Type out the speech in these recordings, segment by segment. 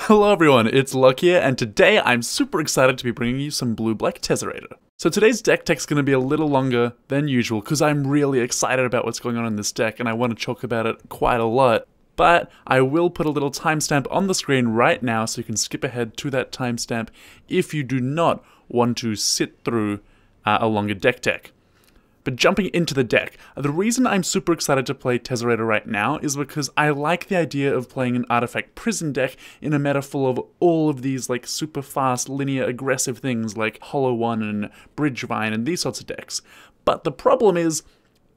Hello everyone, it's Luck here, and today I'm super excited to be bringing you some blue-black Tezzerator. So today's deck tech's going to be a little longer than usual because I'm really excited about what's going on in this deck and I want to talk about it quite a lot. But I will put a little timestamp on the screen right now so you can skip ahead to that timestamp if you do not want to sit through a longer deck tech. But jumping into the deck, the reason I'm super excited to play Tezzerator right now is because I like the idea of playing an artifact prison deck in a meta full of all of these like super fast, linear, aggressive things like Hollow One and Bridgevine and these sorts of decks. But the problem is,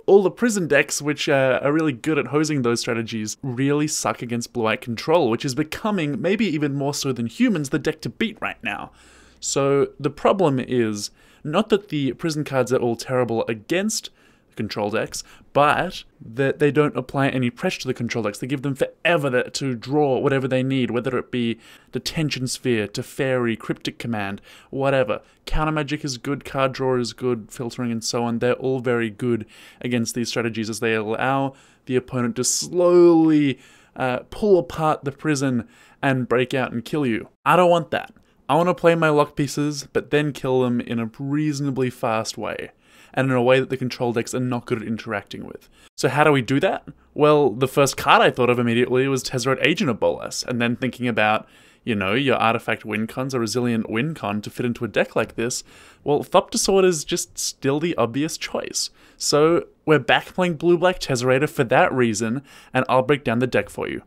all the prison decks, which are really good at hosing those strategies, really suck against blue-white control, which is becoming, maybe even more so than humans, the deck to beat right now. So the problem is, not that the prison cards are all terrible against control decks, but that they don't apply any pressure to the control decks. They give them forever to draw whatever they need, whether it be Detention Sphere, Teferi, Cryptic Command, whatever. Counter Magic is good, card draw is good, filtering and so on. They're all very good against these strategies as they allow the opponent to slowly pull apart the prison and break out and kill you. I don't want that. I want to play my lock pieces, but then kill them in a reasonably fast way, and in a way that the control decks are not good at interacting with. So how do we do that? Well, the first card I thought of immediately was Tezzeret Agent of Bolas, and then thinking about, you know, your artifact win cons, a resilient win con to fit into a deck like this, well, Thopter Sword is just still the obvious choice. So we're back playing blue-black Tezzerator for that reason, and I'll break down the deck for you.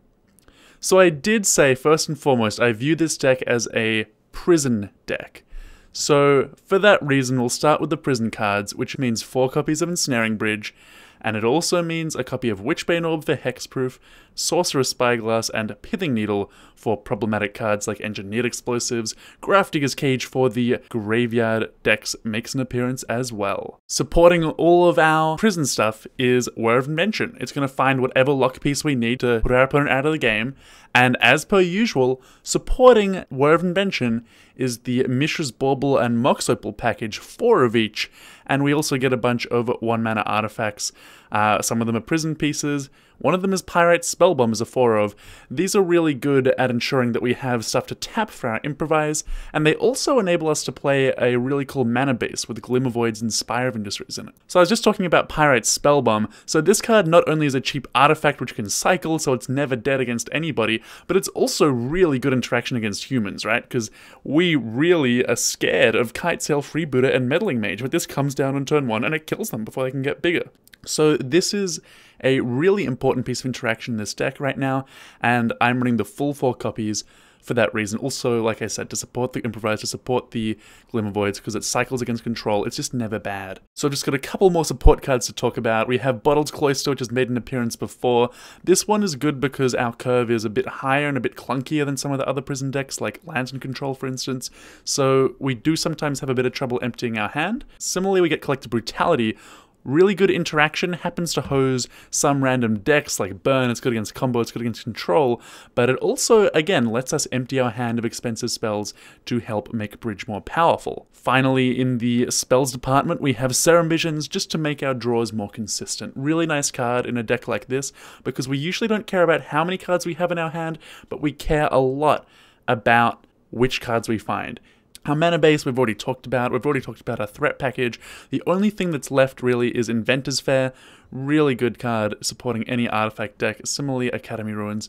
So I did say, first and foremost, I view this deck as a prison deck. So for that reason, we'll start with the prison cards, which means 4 copies of Ensnaring Bridge, and it also means a copy of Witchbane Orb for hexproof, Sorcerous Spyglass, and Pithing Needle for problematic cards like Engineered Explosives. Grafdigger's Cage for the graveyard decks makes an appearance as well. Supporting all of our prison stuff is Whir of Invention. It's going to find whatever lock piece we need to put our opponent out of the game, and as per usual, supporting Whir of Invention is the Mishra's Bauble and Mox Opal package, 4 of each, and we also get a bunch of 1-mana artifacts. Some of them are prison pieces. One of them is Pyrite Spellbomb as a 4 of. These are really good at ensuring that we have stuff to tap for our improvise, and they also enable us to play a really cool mana base with Glimmervoids and Spire of Industries in it. So I was just talking about Pyrite Spellbomb. So this card not only is a cheap artifact which can cycle, so it's never dead against anybody, but it's also really good interaction against humans, right? Because we really are scared of Kitesail, Freebooter, and Meddling Mage, but this comes down on turn 1 and it kills them before they can get bigger. So this is a really important piece of interaction in this deck right now, and I'm running the full 4 copies for that reason. Also, like I said, to support the improvise, to support the Glimmervoids, because it cycles against control. It's just never bad. So I've just got a couple more support cards to talk about. We have Bottled Cloister, which has made an appearance before. This one is good because our curve is a bit higher and a bit clunkier than some of the other prison decks, like Lantern Control, for instance. So we do sometimes have a bit of trouble emptying our hand. Similarly, we get Collective Brutality. Really good interaction, happens to hose some random decks like Burn, it's good against combo, it's good against control, but it also, again, lets us empty our hand of expensive spells to help make Bridge more powerful. Finally, in the spells department, we have Serum Visions just to make our draws more consistent. Really nice card in a deck like this, because we usually don't care about how many cards we have in our hand, but we care a lot about which cards we find. Our mana base we've already talked about. We've already talked about our threat package. The only thing that's left really is Inventors Fair. Really good card supporting any artifact deck. Similarly, Academy Ruins.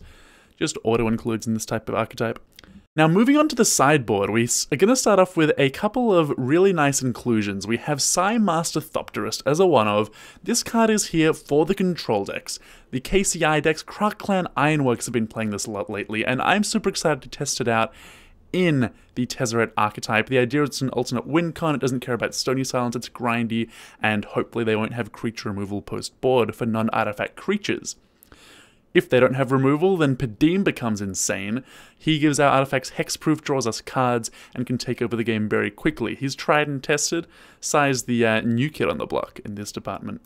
Just auto-includes in this type of archetype. Now moving on to the sideboard, we are going to start off with a couple of really nice inclusions. We have Psy Master Thopterist as a 1 of. This card is here for the control decks. The KCI decks, Krark Clan Ironworks have been playing this a lot lately, and I'm super excited to test it out in the Tezzeret archetype. The idea is it's an alternate win con, it doesn't care about Stony Silence, it's grindy, and hopefully they won't have creature removal post-board for non-artifact creatures. If they don't have removal, then Padeem becomes insane. He gives our artifacts hexproof, draws us cards, and can take over the game very quickly. He's tried and tested, size the new kid on the block in this department.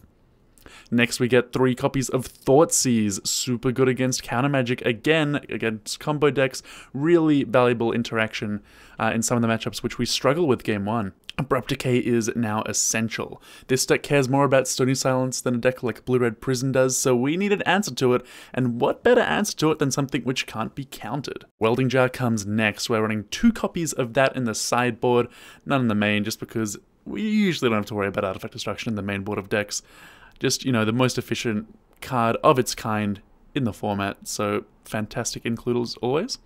Next we get 3 copies of Thoughtseize, super good against counter magic, again, against combo decks, really valuable interaction in some of the matchups which we struggle with game 1. Abrupt Decay is now essential. This deck cares more about Stony Silence than a deck like Blue-Red Prison does, so we need an answer to it, and what better answer to it than something which can't be countered? Welding Jar comes next. We're running 2 copies of that in the sideboard, none in the main, just because we usually don't have to worry about artifact destruction in the main board of decks. Just, you know, the most efficient card of its kind in the format, so fantastic include as always.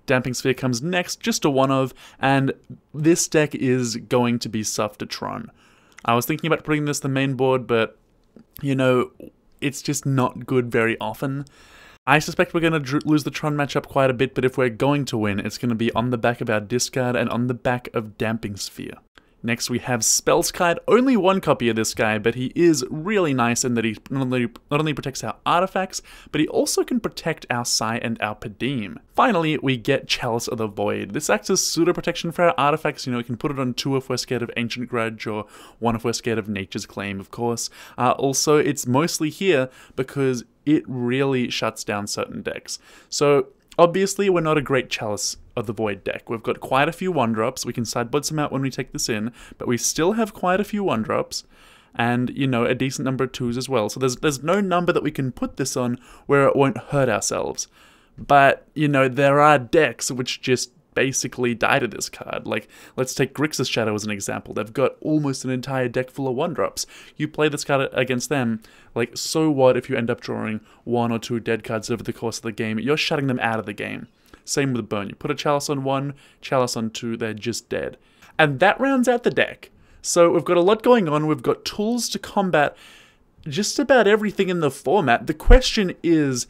Damping Sphere comes next, just a one of, and this deck is going to be Thopter. I was thinking about putting this in the main board, but, you know, it's just not good very often. I suspect we're going to lose the Tron matchup quite a bit, but if we're going to win, it's going to be on the back of our discard and on the back of Damping Sphere. Next we have Spellskite, only 1 copy of this guy, but he is really nice in that he not only protects our artifacts, but he also can protect our Sai and our Padeem. Finally, we get Chalice of the Void. This acts as pseudo-protection for our artifacts. You know, we can put it on 2 if we're scared of Ancient Grudge, or 1 if we're scared of Nature's Claim, of course. Also, it's mostly here because it really shuts down certain decks. So, obviously, we're not a great Chalice of the Void deck. We've got quite a few 1-drops. We can sideboard some out when we take this in, but we still have quite a few 1-drops, and, you know, a decent number of 2s as well. So there's no number that we can put this on where it won't hurt ourselves. But, you know, there are decks which just basically die to this card. Like, let's take Grixis Shadow as an example. They've got almost an entire deck full of 1-drops. You play this card against them, like, so what if you end up drawing 1 or 2 dead cards over the course of the game? You're shutting them out of the game. Same with Burn. You put a Chalice on 1, Chalice on 2, they're just dead. And that rounds out the deck. So we've got a lot going on. We've got tools to combat just about everything in the format. The question is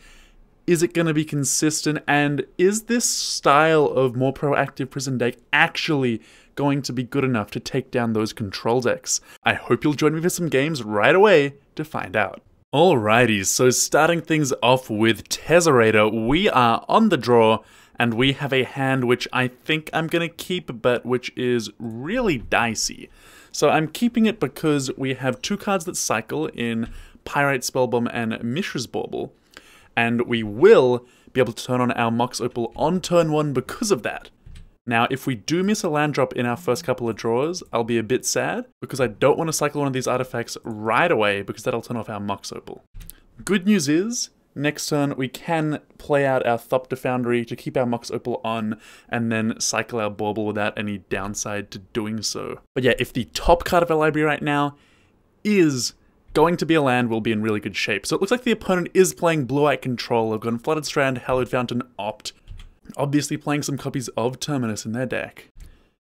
it going to be consistent, and is this style of more proactive prison deck actually going to be good enough to take down those control decks? I hope you'll join me for some games right away to find out. Alrighty, so starting things off with Tezzerator, we are on the draw, and we have a hand which I think I'm going to keep, but which is really dicey. So I'm keeping it because we have 2 cards that cycle in Pyrite Spellbomb and Mishra's Bauble, and we will be able to turn on our Mox Opal on turn 1 because of that. Now, if we do miss a land drop in our first couple of draws, I'll be a bit sad, because I don't want to cycle one of these artifacts right away, because that'll turn off our Mox Opal. Good news is, next turn we can play out our Thopter Foundry to keep our Mox Opal on, and then cycle our Bauble without any downside to doing so. But yeah, if the top card of our library right now is going to be a land, we'll be in really good shape. So it looks like the opponent is playing Blue-White Control. They've got Flooded Strand, Hallowed Fountain, Opt. Obviously playing some copies of Terminus in their deck.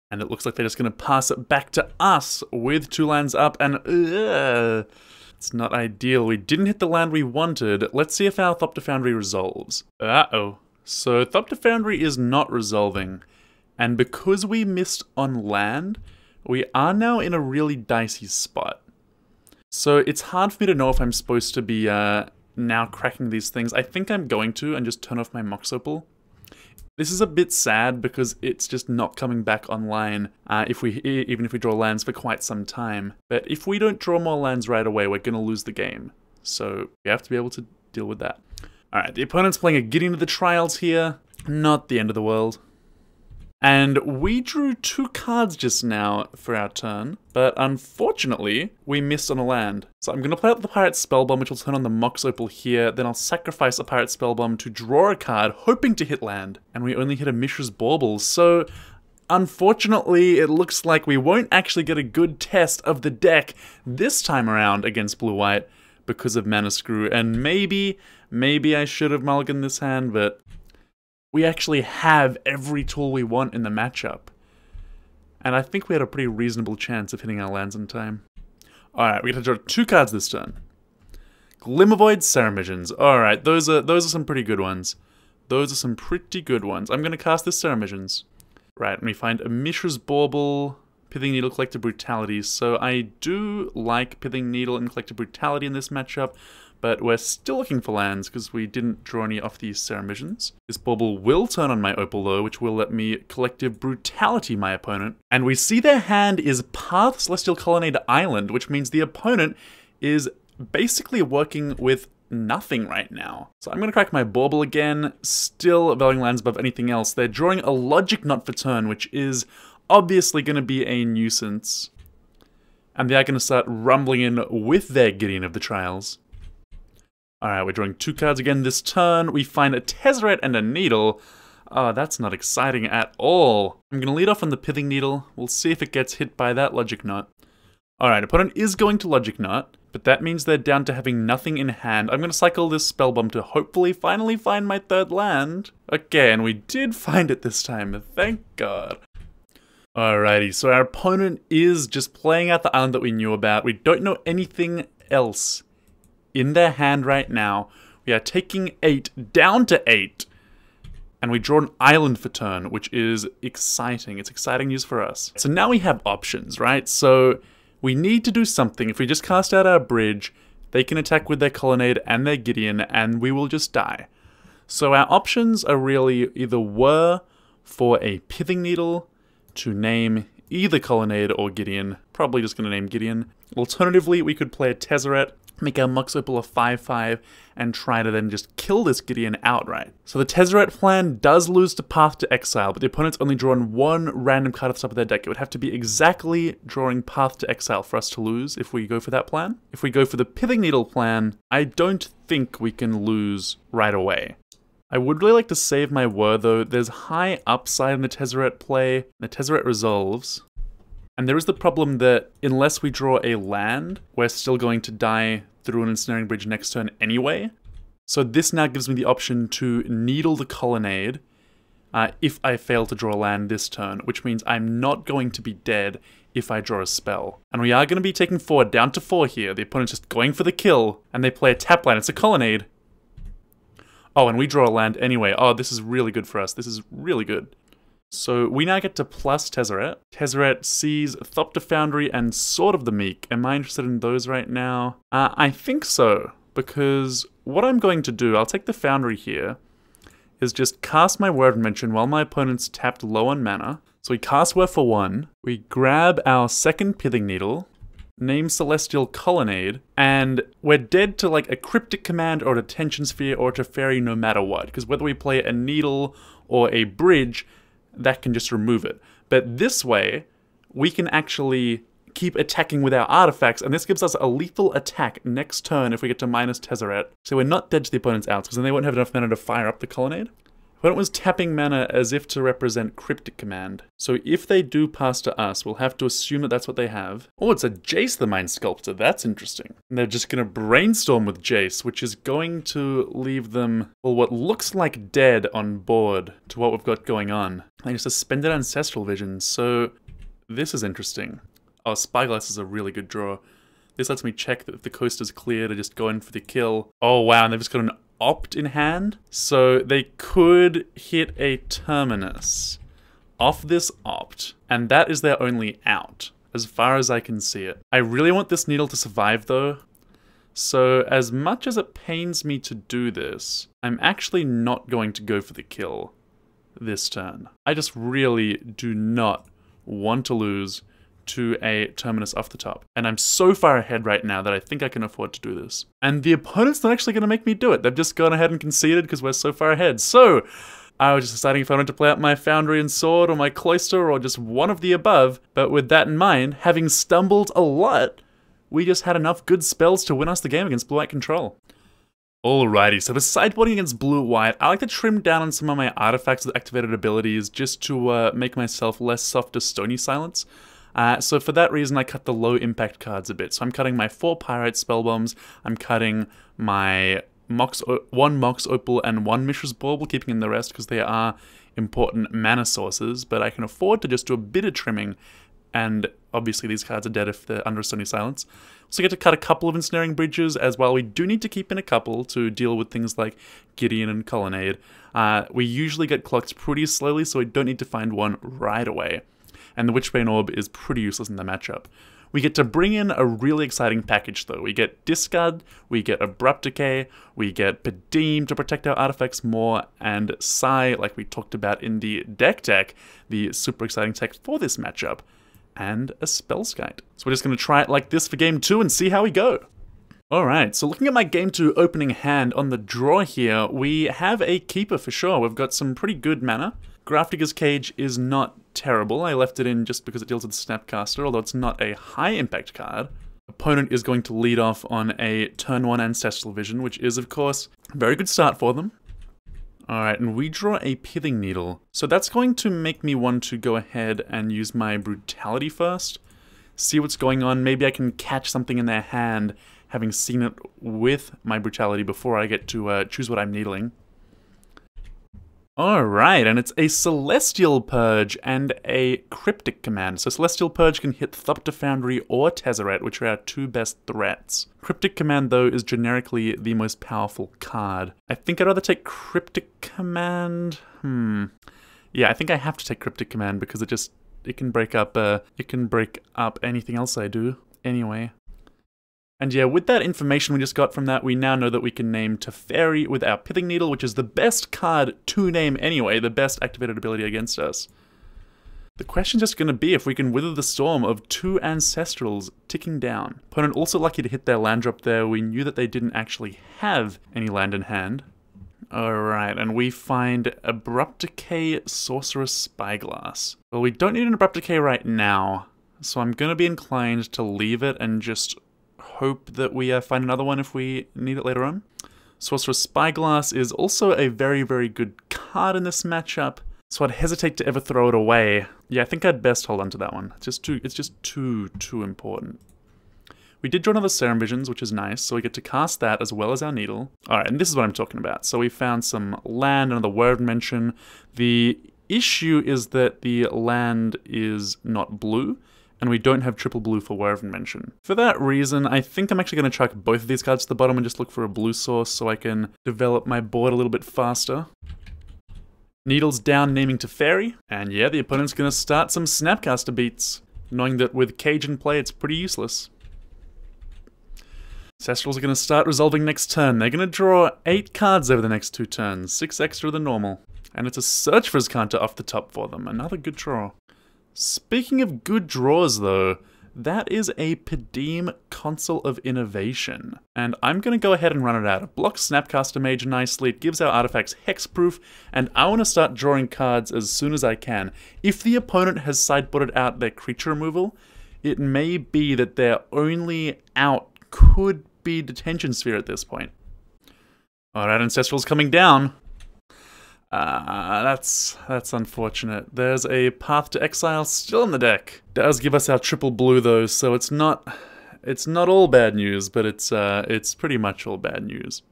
And it looks like they're just going to pass it back to us with 2 lands up, and it's not ideal. We didn't hit the land we wanted. Let's see if our Thopter Foundry resolves. Uh-oh. So Thopter Foundry is not resolving. And because we missed on land, we are now in a really dicey spot. So it's hard for me to know if I'm supposed to be now cracking these things. I think I'm going to, and just turn off my Mox Opal. This is a bit sad because it's just not coming back online even if we draw lands for quite some time. But if we don't draw more lands right away, we're going to lose the game. So we have to be able to deal with that. Alright, the opponent's playing a Gideon of the Trials here. Not the end of the world. And we drew 2 cards just now for our turn, but unfortunately, we missed on a land. So I'm going to play out the Pyrite Spellbomb, which will turn on the Mox Opal here, then I'll sacrifice a Pyrite Spellbomb to draw a card, hoping to hit land. And we only hit a Mishra's Bauble, so unfortunately, it looks like we won't actually get a good test of the deck this time around against Blue-White because of Mana Screw. And maybe I should have mulliganed this hand, but we actually have every tool we want in the matchup. And I think we had a pretty reasonable chance of hitting our lands in time. Alright, we get to draw 2 cards this turn. Glimmervoid, Serum Visions. Alright, those are some pretty good ones. Those are some pretty good ones. I'm going to cast this Serum Visions. Right, and we find a Mishra's Bauble, Pithing Needle, Collective Brutality. So I do like Pithing Needle and Collective Brutality in this matchup, but we're still looking for lands because we didn't draw any off these Serum Visions. This Bauble will turn on my Opal though, which will let me Collective Brutality my opponent. And we see their hand is Path Celestial Colonnade Island, which means the opponent is basically working with nothing right now. So I'm going to crack my Bauble again, still valuing lands above anything else. They're drawing a Logic Knot for turn, which is obviously going to be a nuisance. And they are going to start rumbling in with their Gideon of the Trials. Alright, we're drawing 2 cards again this turn. We find a Tezzeret and a Needle. Oh, that's not exciting at all. I'm going to lead off on the Pithing Needle. We'll see if it gets hit by that Logic Knot. Alright, opponent is going to Logic Knot, but that means they're down to having nothing in hand. I'm going to cycle this Spellbomb to hopefully finally find my 3rd land. Okay, and we did find it this time. Thank God. Alrighty, so our opponent is just playing out the island that we knew about. We don't know anything else in their hand right now. We are taking 8 down to 8. And we draw an island for turn, which is exciting. It's exciting news for us. So now we have options, right? So we need to do something. If we just cast out our bridge, they can attack with their Colonnade and their Gideon, and we will just die. So our options are really either Whir for a Pithing Needle to name either Colonnade or Gideon. Probably just going to name Gideon. Alternatively, we could play a Tezzeret, make our Mox Opal a 5/5, and try to then just kill this Gideon outright. So the Tezzeret plan does lose to Path to Exile, but the opponent's only drawn 1 random card at the top of their deck. It would have to be exactly drawing Path to Exile for us to lose if we go for that plan. If we go for the Pithing Needle plan, I don't think we can lose right away. I would really like to save my Whir though. There's high upside in the Tezzeret play. The Tezzeret resolves. And there is the problem that unless we draw a land, we're still going to die through an Ensnaring Bridge next turn anyway. So this now gives me the option to Needle the Colonnade if I fail to draw a land this turn, which means I'm not going to be dead if I draw a spell. And we are going to be taking 4 down to 4 here. The opponent's just going for the kill, and they play a tap land. It's a Colonnade. Oh, and we draw a land anyway. Oh, this is really good for us. This is really good. So we now get to plus Tezzeret. Tezzeret sees Thopter Foundry and Sword of the Meek. Am I interested in those right now? I think so, because what I'm going to do, I'll take the Foundry here, is just cast my Whir of Invention while my opponent's tapped low on mana. So we cast Whir for 1, we grab our 2nd Pithing Needle, name Celestial Colonnade, and we're dead to like a Cryptic Command or a Detention Sphere or a Teferi no matter what, because whether we play a Needle or a Bridge, that can just remove it. But this way, we can actually keep attacking with our artifacts, and this gives us a lethal attack next turn if we get to minus Tezzeret. So we're not dead to the opponent's outs, because then they won't have enough mana to fire up the Colonnade. The opponent was tapping mana as if to represent Cryptic Command. So if they do pass to us, we'll have to assume that that's what they have. Oh, it's a Jace the Mind Sculptor. That's interesting. And they're just going to brainstorm with Jace, which is going to leave them, well, what looks like dead on board to what we've got going on. They just suspended Ancestral Visions, so this is interesting. Oh, Spyglass is a really good draw. This lets me check that if the coast is clear to just go in for the kill. Oh wow, and they've just got an Opt in hand, so they could hit a Terminus off this Opt, and that is their only out, as far as I can see it. I really want this Needle to survive though, so as much as it pains me to do this, I'm actually not going to go for the kill this turn. I just really do not want to lose to a Terminus off the top. And I'm so far ahead right now that I think I can afford to do this. And the opponent's not actually going to make me do it. They've just gone ahead and conceded because we're so far ahead. So I was just deciding if I wanted to play out my Foundry and Sword or my Cloister or just one of the above. But with that in mind, having stumbled a lot, we just had enough good spells to win us the game against Blue-White Control. Alrighty, so for sideboarding against Blue-White, I like to trim down on some of my artifacts with activated abilities just to make myself less soft to Stony Silence. So for that reason, I cut the low impact cards a bit. So I'm cutting my 4 Pyrite Spellbombs, I'm cutting my 1 Mox Opal and 1 Mishra's Bauble, keeping in the rest because they are important mana sources, but I can afford to just do a bit of trimming, and obviously these cards are dead if they're under Stony Silence. So I get to cut a couple of Ensnaring Bridges as well. We do need to keep in a couple to deal with things like Gideon and Colonnade. We usually get clocked pretty slowly, so we don't need to find one right away. And the Witchbane Orb is pretty useless in the matchup. We get to bring in a really exciting package though. We get Discard, we get Abrupt Decay, we get Padeem to protect our artifacts more, and Psy, like we talked about in the deck, the super exciting tech for this matchup, and a Spellskite. So we're just going to try it like this for game 2 and see how we go. Alright, so looking at my game 2 opening hand on the draw here, we have a Keeper for sure. We've got some pretty good mana. Grafdigger's Cage is not terrible. I left it in just because it deals with Snapcaster, although it's not a high impact card. Opponent is going to lead off on a turn 1 Ancestral Vision, which is, of course, a very good start for them. Alright, and we draw a Pithing Needle. So that's going to make me want to go ahead and use my Brutality first. See what's going on. Maybe I can catch something in their hand, having seen it with my Brutality before I get to choose what I'm needling. Alright, and it's a Celestial Purge and a Cryptic Command. So Celestial Purge can hit Thopter Foundry or Tezzeret, which are our 2 best threats. Cryptic Command, though, is generically the most powerful card. I think I'd rather take Cryptic Command. Yeah, I think I have to take Cryptic Command because it can break up anything else I do anyway. And yeah, with that information we just got from that, we now know that we can name Teferi with our Pithing Needle, which is the best card to name anyway, the best activated ability against us. The question's just going to be if we can wither the storm of 2 Ancestrals ticking down. Opponent also lucky to hit their land drop there. We knew that they didn't actually have any land in hand. Alright, and we find Abrupt Decay, Sorcerous Spyglass. Well, we don't need an Abrupt Decay right now, so I'm going to be inclined to leave it and just hope that we find another one if we need it later on. Sorcerous Spyglass is also a very, very good card in this matchup, so I'd hesitate to ever throw it away. Yeah, I think I'd best hold on to that one. It's just too important. We did draw another Serum Visions, which is nice, so we get to cast that as well as our Needle. Alright, and this is what I'm talking about. So we found some land, another Whir of Invention. The issue is that the land is not blue, and we don't have triple blue for Whir of Invention. For that reason, I think I'm actually going to chuck both of these cards to the bottom and just look for a blue source so I can develop my board a little bit faster. Needle's down, naming Teferi, and yeah, the opponent's going to start some Snapcaster beats, knowing that with Cage in play, it's pretty useless. Ancestrals are going to start resolving next turn. They're going to draw 8 cards over the next 2 turns, 6 extra than normal. And it's a Search for counter off the top for them, another good draw. Speaking of good draws though, that is a Padeem Console of Innovation. And I'm going to go ahead and run it out. It blocks Snapcaster Mage nicely, it gives our artifacts hexproof, and I want to start drawing cards as soon as I can. If the opponent has sideboarded out their creature removal, it may be that their only out could be Detention Sphere at this point. Alright, Ancestral's coming down. That's unfortunate. There's a Path to Exile still in the deck. Does give us our triple blue though, so it's not all bad news, but it's pretty much all bad news.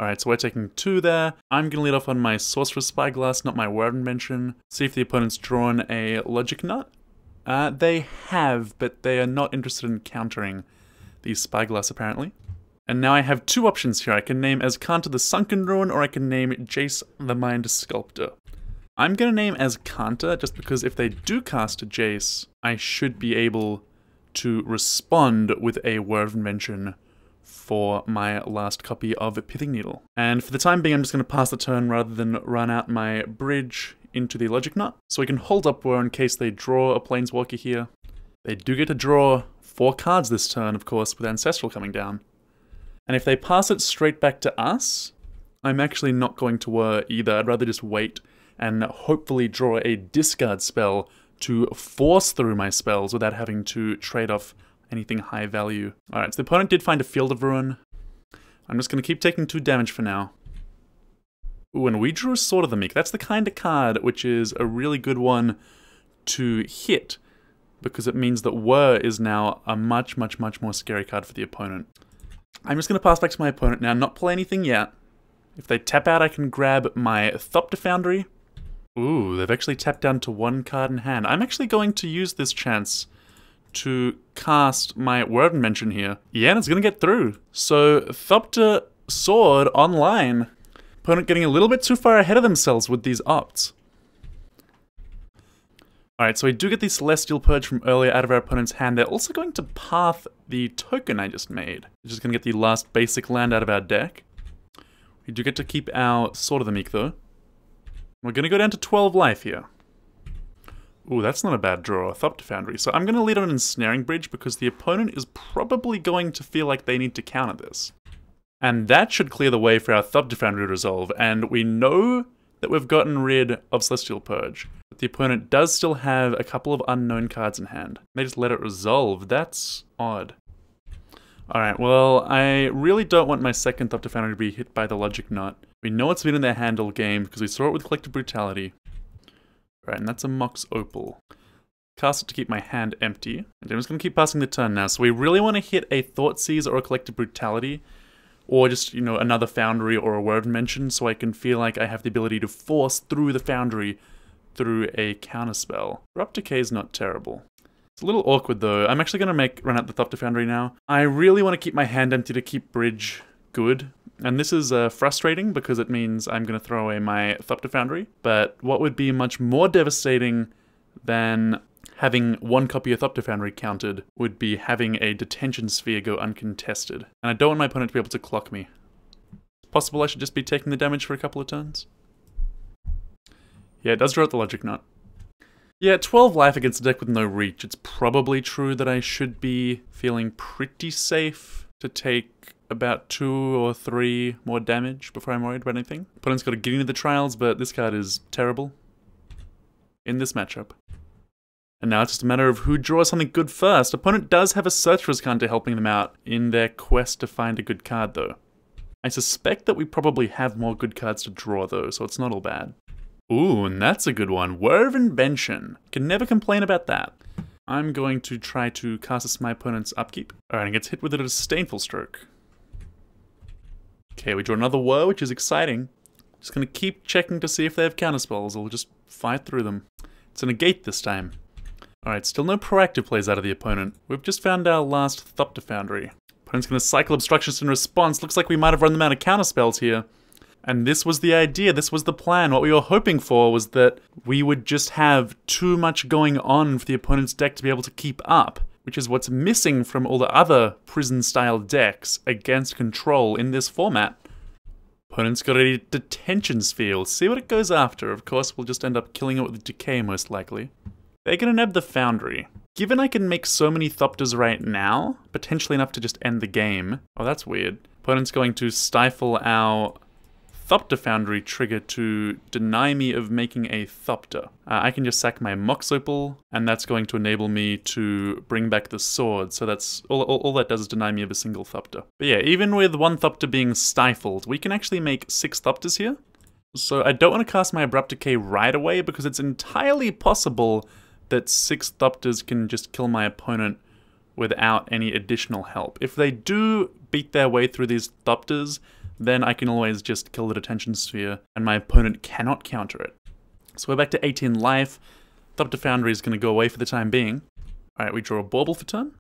Alright, so we're taking 2 there. I'm gonna lead off on my Sorcerous Spyglass, not my Whir of Invention. See if the opponent's drawn a Logic Nut. They have, but they are not interested in countering the Spyglass apparently. And now I have 2 options here. I can name Azcanta the Sunken Ruin, or I can name Jace the Mind Sculptor. I'm gonna name Azcanta just because if they do cast a Jace, I should be able to respond with a Whir of Invention for my last copy of Pithing Needle. And for the time being, I'm just gonna pass the turn rather than run out my bridge into the Logic Nut. So we can hold up Whir in case they draw a Planeswalker here. They do get to draw 4 cards this turn, of course, with Ancestral coming down. And if they pass it straight back to us, I'm actually not going to Whir either. I'd rather just wait and hopefully draw a discard spell to force through my spells without having to trade off anything high value. Alright, so the opponent did find a Field of Ruin. I'm just going to keep taking 2 damage for now. Ooh, and we drew Sword of the Meek. That's the kind of card which is a really good one to hit, because it means that Whir is now a much more scary card for the opponent. I'm just going to pass back to my opponent now, not play anything yet. If they tap out, I can grab my Thopter Foundry. Ooh, they've actually tapped down to 1 card in hand. I'm actually going to use this chance to cast my Whir of Invention here. Yeah, and it's going to get through. So, Thopter Sword online. Opponent getting a little bit too far ahead of themselves with these opts. Alright, so we do get the Celestial Purge from earlier out of our opponent's hand. They're also going to path the token I just made, which is going to get the last basic land out of our deck. We do get to keep our Sword of the Meek though. We're going to go down to 12 life here. Ooh, that's not a bad draw, Thopter Foundry. So I'm going to lead on an Ensnaring Bridge because the opponent is probably going to feel like they need to counter this. And that should clear the way for our Thopter Foundry to resolve, and we know that we've gotten rid of Celestial Purge. But the opponent does still have a couple of unknown cards in hand. They just let it resolve. That's odd. Alright, well, I really don't want my second Thopter Foundry to be hit by the Logic Knot. We know it's been in their hand all game, because we saw it with Collective Brutality. Right, and that's a Mox Opal. Cast it to keep my hand empty. And I'm just going to keep passing the turn now. So we really want to hit a Thoughtseize or a Collective Brutality. Or just, you know, another Foundry or a Whir of Invention, so I can feel like I have the ability to force through the Foundry through a counterspell. Abrupt Decay is not terrible. It's a little awkward though. I'm actually going to run out the Thopter Foundry now. I really want to keep my hand empty to keep Bridge good. And this is frustrating because it means I'm going to throw away my Thopter Foundry. But what would be much more devastating than having one copy of Thopter Foundry counted would be having a Detention Sphere go uncontested. And I don't want my opponent to be able to clock me. It's possible I should just be taking the damage for a couple of turns. Yeah, it does draw out the Logic Knot. Yeah, 12 life against a deck with no reach. It's probably true that I should be feeling pretty safe to take about 2 or 3 more damage before I'm worried about anything. Opponent's got to get into the trials, but this card is terrible in this matchup. And now it's just a matter of who draws something good first. Opponent does have a Sorcerous card to helping them out in their quest to find a good card though. I suspect that we probably have more good cards to draw though, so it's not all bad. Ooh, and that's a good one. Whir of Invention. Can never complain about that. I'm going to try to cast this my opponent's upkeep. Alright, and gets hit with a Disdainful Stroke. Okay, we draw another Whir, which is exciting. Just gonna keep checking to see if they have counterspells. I'll just fight through them. It's a negate this time. Alright, still no proactive plays out of the opponent. We've just found our last Thopter Foundry. Opponent's gonna cycle Obstructionist in response. Looks like we might have run them out of counterspells here. And this was the idea, this was the plan. What we were hoping for was that we would just have too much going on for the opponent's deck to be able to keep up, which is what's missing from all the other prison-style decks against control in this format. Opponent's got a Detention Sphere. We'll see what it goes after. Of course, we'll just end up killing it with Decay, most likely. They're gonna nab the Foundry. Given I can make so many Thopters right now, potentially enough to just end the game. Oh, that's weird. Opponent's going to stifle our Thopter Foundry trigger to deny me of making a Thopter. I can just sack my Mox Opal, and that's going to enable me to bring back the sword, so that's all that does is deny me of a single Thopter. But yeah, even with one Thopter being stifled, we can actually make 6 Thopters here. So I don't want to cast my Abrupt Decay right away, because it's entirely possible that 6 Thopters can just kill my opponent without any additional help. If they do beat their way through these Thopters, then I can always just kill the Detention Sphere, and my opponent cannot counter it. So we're back to 18 life. Thopter Foundry is going to go away for the time being. Alright, we draw a Bauble for turn.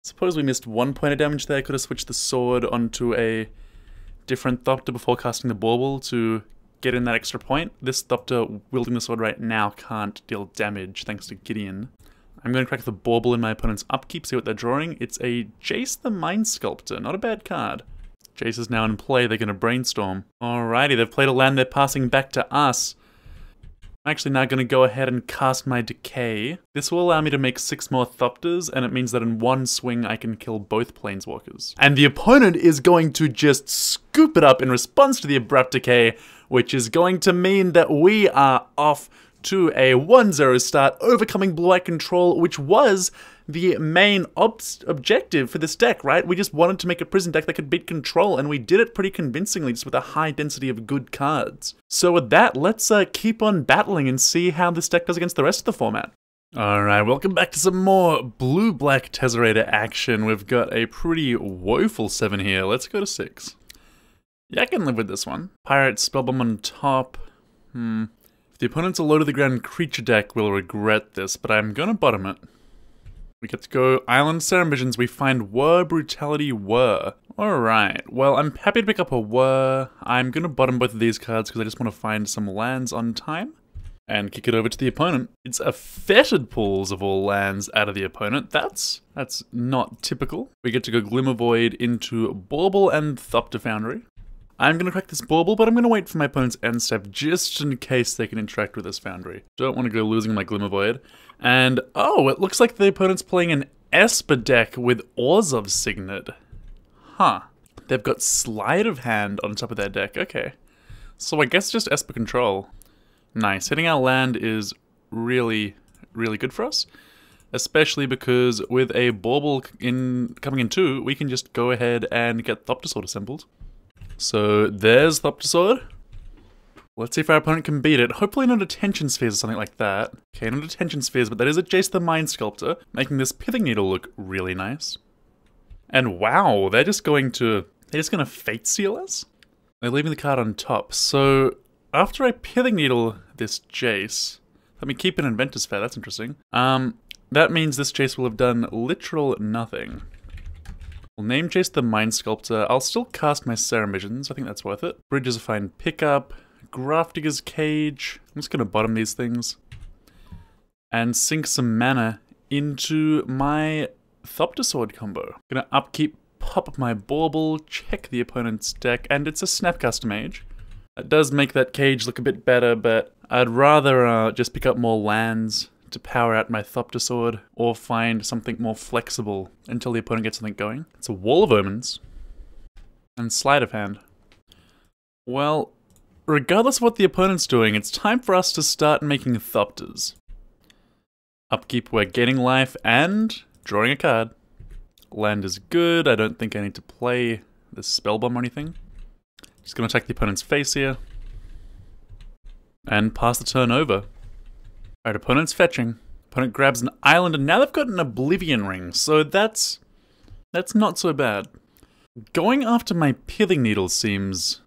Suppose we missed 1 point of damage there. Could have switched the sword onto a different Thopter before casting the Bauble to get in that extra point. This Thopter wielding the sword right now can't deal damage thanks to Gideon. I'm going to crack the Bauble in my opponent's upkeep, see what they're drawing. It's a Jace the Mind Sculptor, not a bad card. Jace is now in play, they're going to brainstorm. Alrighty, they've played a land, they're passing back to us. I'm actually now going to go ahead and cast my Decay. This will allow me to make 6 more Thopters, and it means that in one swing I can kill both Planeswalkers. And the opponent is going to just scoop it up in response to the Abrupt Decay, which is going to mean that we are off to a 1-0 start, overcoming blue-white control, which was the main objective for this deck, right? We just wanted to make a prison deck that could beat control, and we did it pretty convincingly, just with a high density of good cards. So with that, let's keep on battling and see how this deck does against the rest of the format. Alright, welcome back to some more blue-black Tezzerator action. We've got a pretty woeful 7 here. Let's go to 6. Yeah, I can live with this one. Pyrite Spellbomb on top. If the opponent's a low-to-the-ground creature deck, we'll regret this, but I'm gonna bottom it. We get to go Island Serum Visions. We find Whir, Brutality, Whir. Alright, well, I'm happy to pick up a Whir. I'm gonna bottom both of these cards because I just want to find some lands on time. And kick it over to the opponent. It's a fetid pools of all lands out of the opponent. That's not typical. We get to go Glimmervoid into Bauble and Thopter Foundry. I'm gonna crack this Bauble, but I'm gonna wait for my opponent's end step just in case they can interact with this Foundry. Don't want to go losing my Glimmervoid. And, oh, it looks like the opponent's playing an Esper deck with Orzhov Signet. Huh. They've got Sleight of Hand on top of their deck, okay. So I guess just Esper control. Nice. Hitting our land is really, really good for us. Especially because with a Bauble coming in too, we can just go ahead and get Thopter Sword assembled. So there's Thopter Sword. Let's see if our opponent can beat it. Hopefully no detention spheres or something like that. Okay, no detention spheres, but that is a Jace the Mind Sculptor, making this Pithing Needle look really nice. And wow, they're just gonna Fate Seal us? They're leaving the card on top. So after I Pithing Needle this Jace, let me keep an Inventors Fair, that's interesting. That means this Jace will have done literal nothing. We'll name Jace the Mind Sculptor. I'll still cast my Serum Visions, I think that's worth it. Bridge is a fine pickup. Grafdigger's Cage. I'm just gonna bottom these things. And sink some mana into my Thopter Sword combo. Gonna upkeep, pop up my Bauble, check the opponent's deck, and it's a Snapcaster Mage. That does make that cage look a bit better, but I'd rather just pick up more lands to power out my Thopter Sword, or find something more flexible until the opponent gets something going. It's a Wall of Omens, and Sleight of Hand. Well, regardless of what the opponent's doing, it's time for us to start making Thopters. Upkeep, we're gaining life, and drawing a card. Land is good, I don't think I need to play this Spellbomb or anything. Just gonna attack the opponent's face here. And pass the turn over. Alright, opponent's fetching. Opponent grabs an island, and now they've got an Oblivion Ring, so that's not so bad. Going after my Pithing Needle seems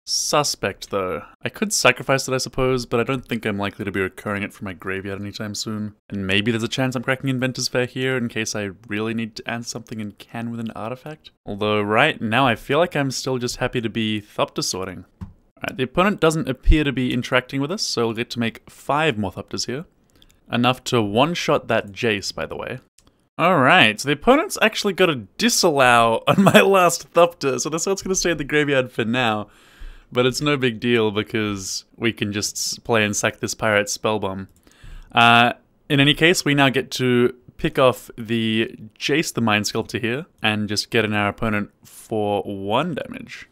suspect, though. I could sacrifice it, I suppose, but I don't think I'm likely to be recurring it from my graveyard anytime soon. And maybe there's a chance I'm cracking Inventors Fair here in case I really need to answer something and can with an artifact. Although right now I feel like I'm still just happy to be Thopter sorting. Alright, the opponent doesn't appear to be interacting with us, so we'll get to make 5 more Thopters here. Enough to one-shot that Jace, by the way. Alright, so the opponent's actually got a disallow on my last Thopter, so this one's gonna stay in the graveyard for now. But it's no big deal because we can just play and sack this Pyrite Spellbomb. In any case, we now get to pick off the Jace the Mind Sculptor here and just get in our opponent for 1 damage.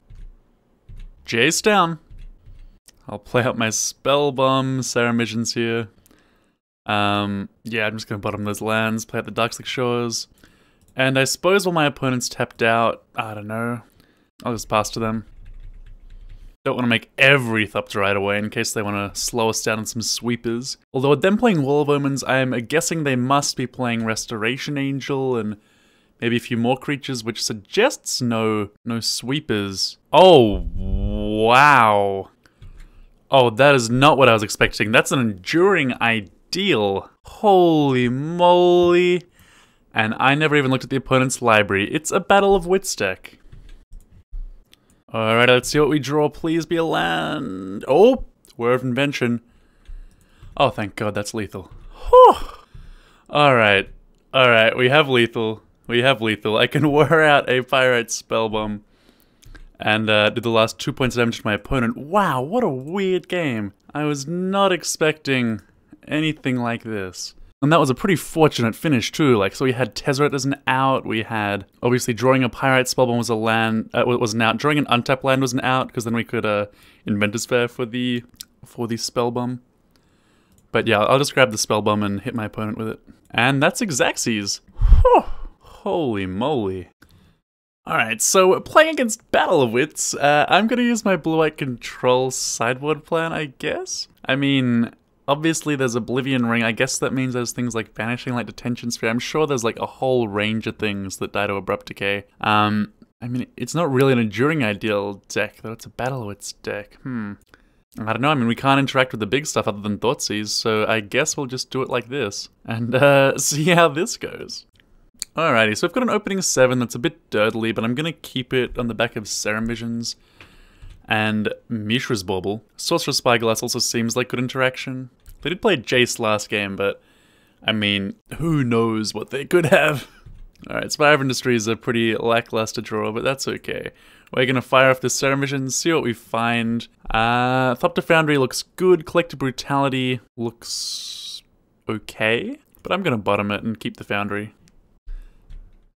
Jace down. I'll play out my Spellbomb, Serum Visions here. Yeah, I'm just gonna bottom those lands, play out the Darkslick Shores. And I suppose while my opponent's tapped out, I don't know, I'll just pass to them. Don't want to make every Thopter right away in case they want to slow us down on some sweepers. Although with them playing Wall of Omens, I'm guessing they must be playing Restoration Angel and maybe a few more creatures, which suggests no sweepers. Oh, wow. Oh, that is not what I was expecting. That's an Enduring Ideal. Holy moly. And I never even looked at the opponent's library. It's a Battle of Wits deck. Alright, let's see what we draw. Please be a land. Oh, Whir of Invention. Oh, thank God, that's lethal. Alright, we have lethal. I can wear out a Pyrite Spellbomb and do the last 2 points of damage to my opponent. Wow, what a weird game. I was not expecting anything like this. And that was a pretty fortunate finish too. Like, so we had Tezzeret as an out. We had obviously drawing a Pyrite Spellbomb was a land, was an out. Drawing an untapped land was an out because then we could Inventors Fair for the Spellbomb. But yeah, I'll just grab the Spellbomb and hit my opponent with it. And that's Thoughtseize. Holy moly! All right, so playing against Battle of Wits, I'm gonna use my blue-white control sideboard plan, I guess. I mean, obviously there's Oblivion Ring. I guess that means there's things like Vanishing Light, Detention Sphere. I'm sure there's like a whole range of things that die to Abrupt Decay. I mean, it's not really an Enduring Ideal deck, though. It's a Battle of Wits deck. I don't know. I mean, we can't interact with the big stuff other than Thoughtseize, so I guess we'll just do it like this and see how this goes. Alrighty, so I've got an opening 7 that's a bit dirtily, but I'm gonna keep it on the back of Serum Visions and Mishra's Bauble. Sorcerous Spyglass also seems like good interaction. They did play Jace last game, but I mean, who knows what they could have. Alright, Spire of Industry is a pretty lackluster draw, but that's okay. We're gonna fire off the Serum Visions, see what we find. Thopter Foundry looks good, Collective Brutality looks okay, but I'm gonna bottom it and keep the Foundry.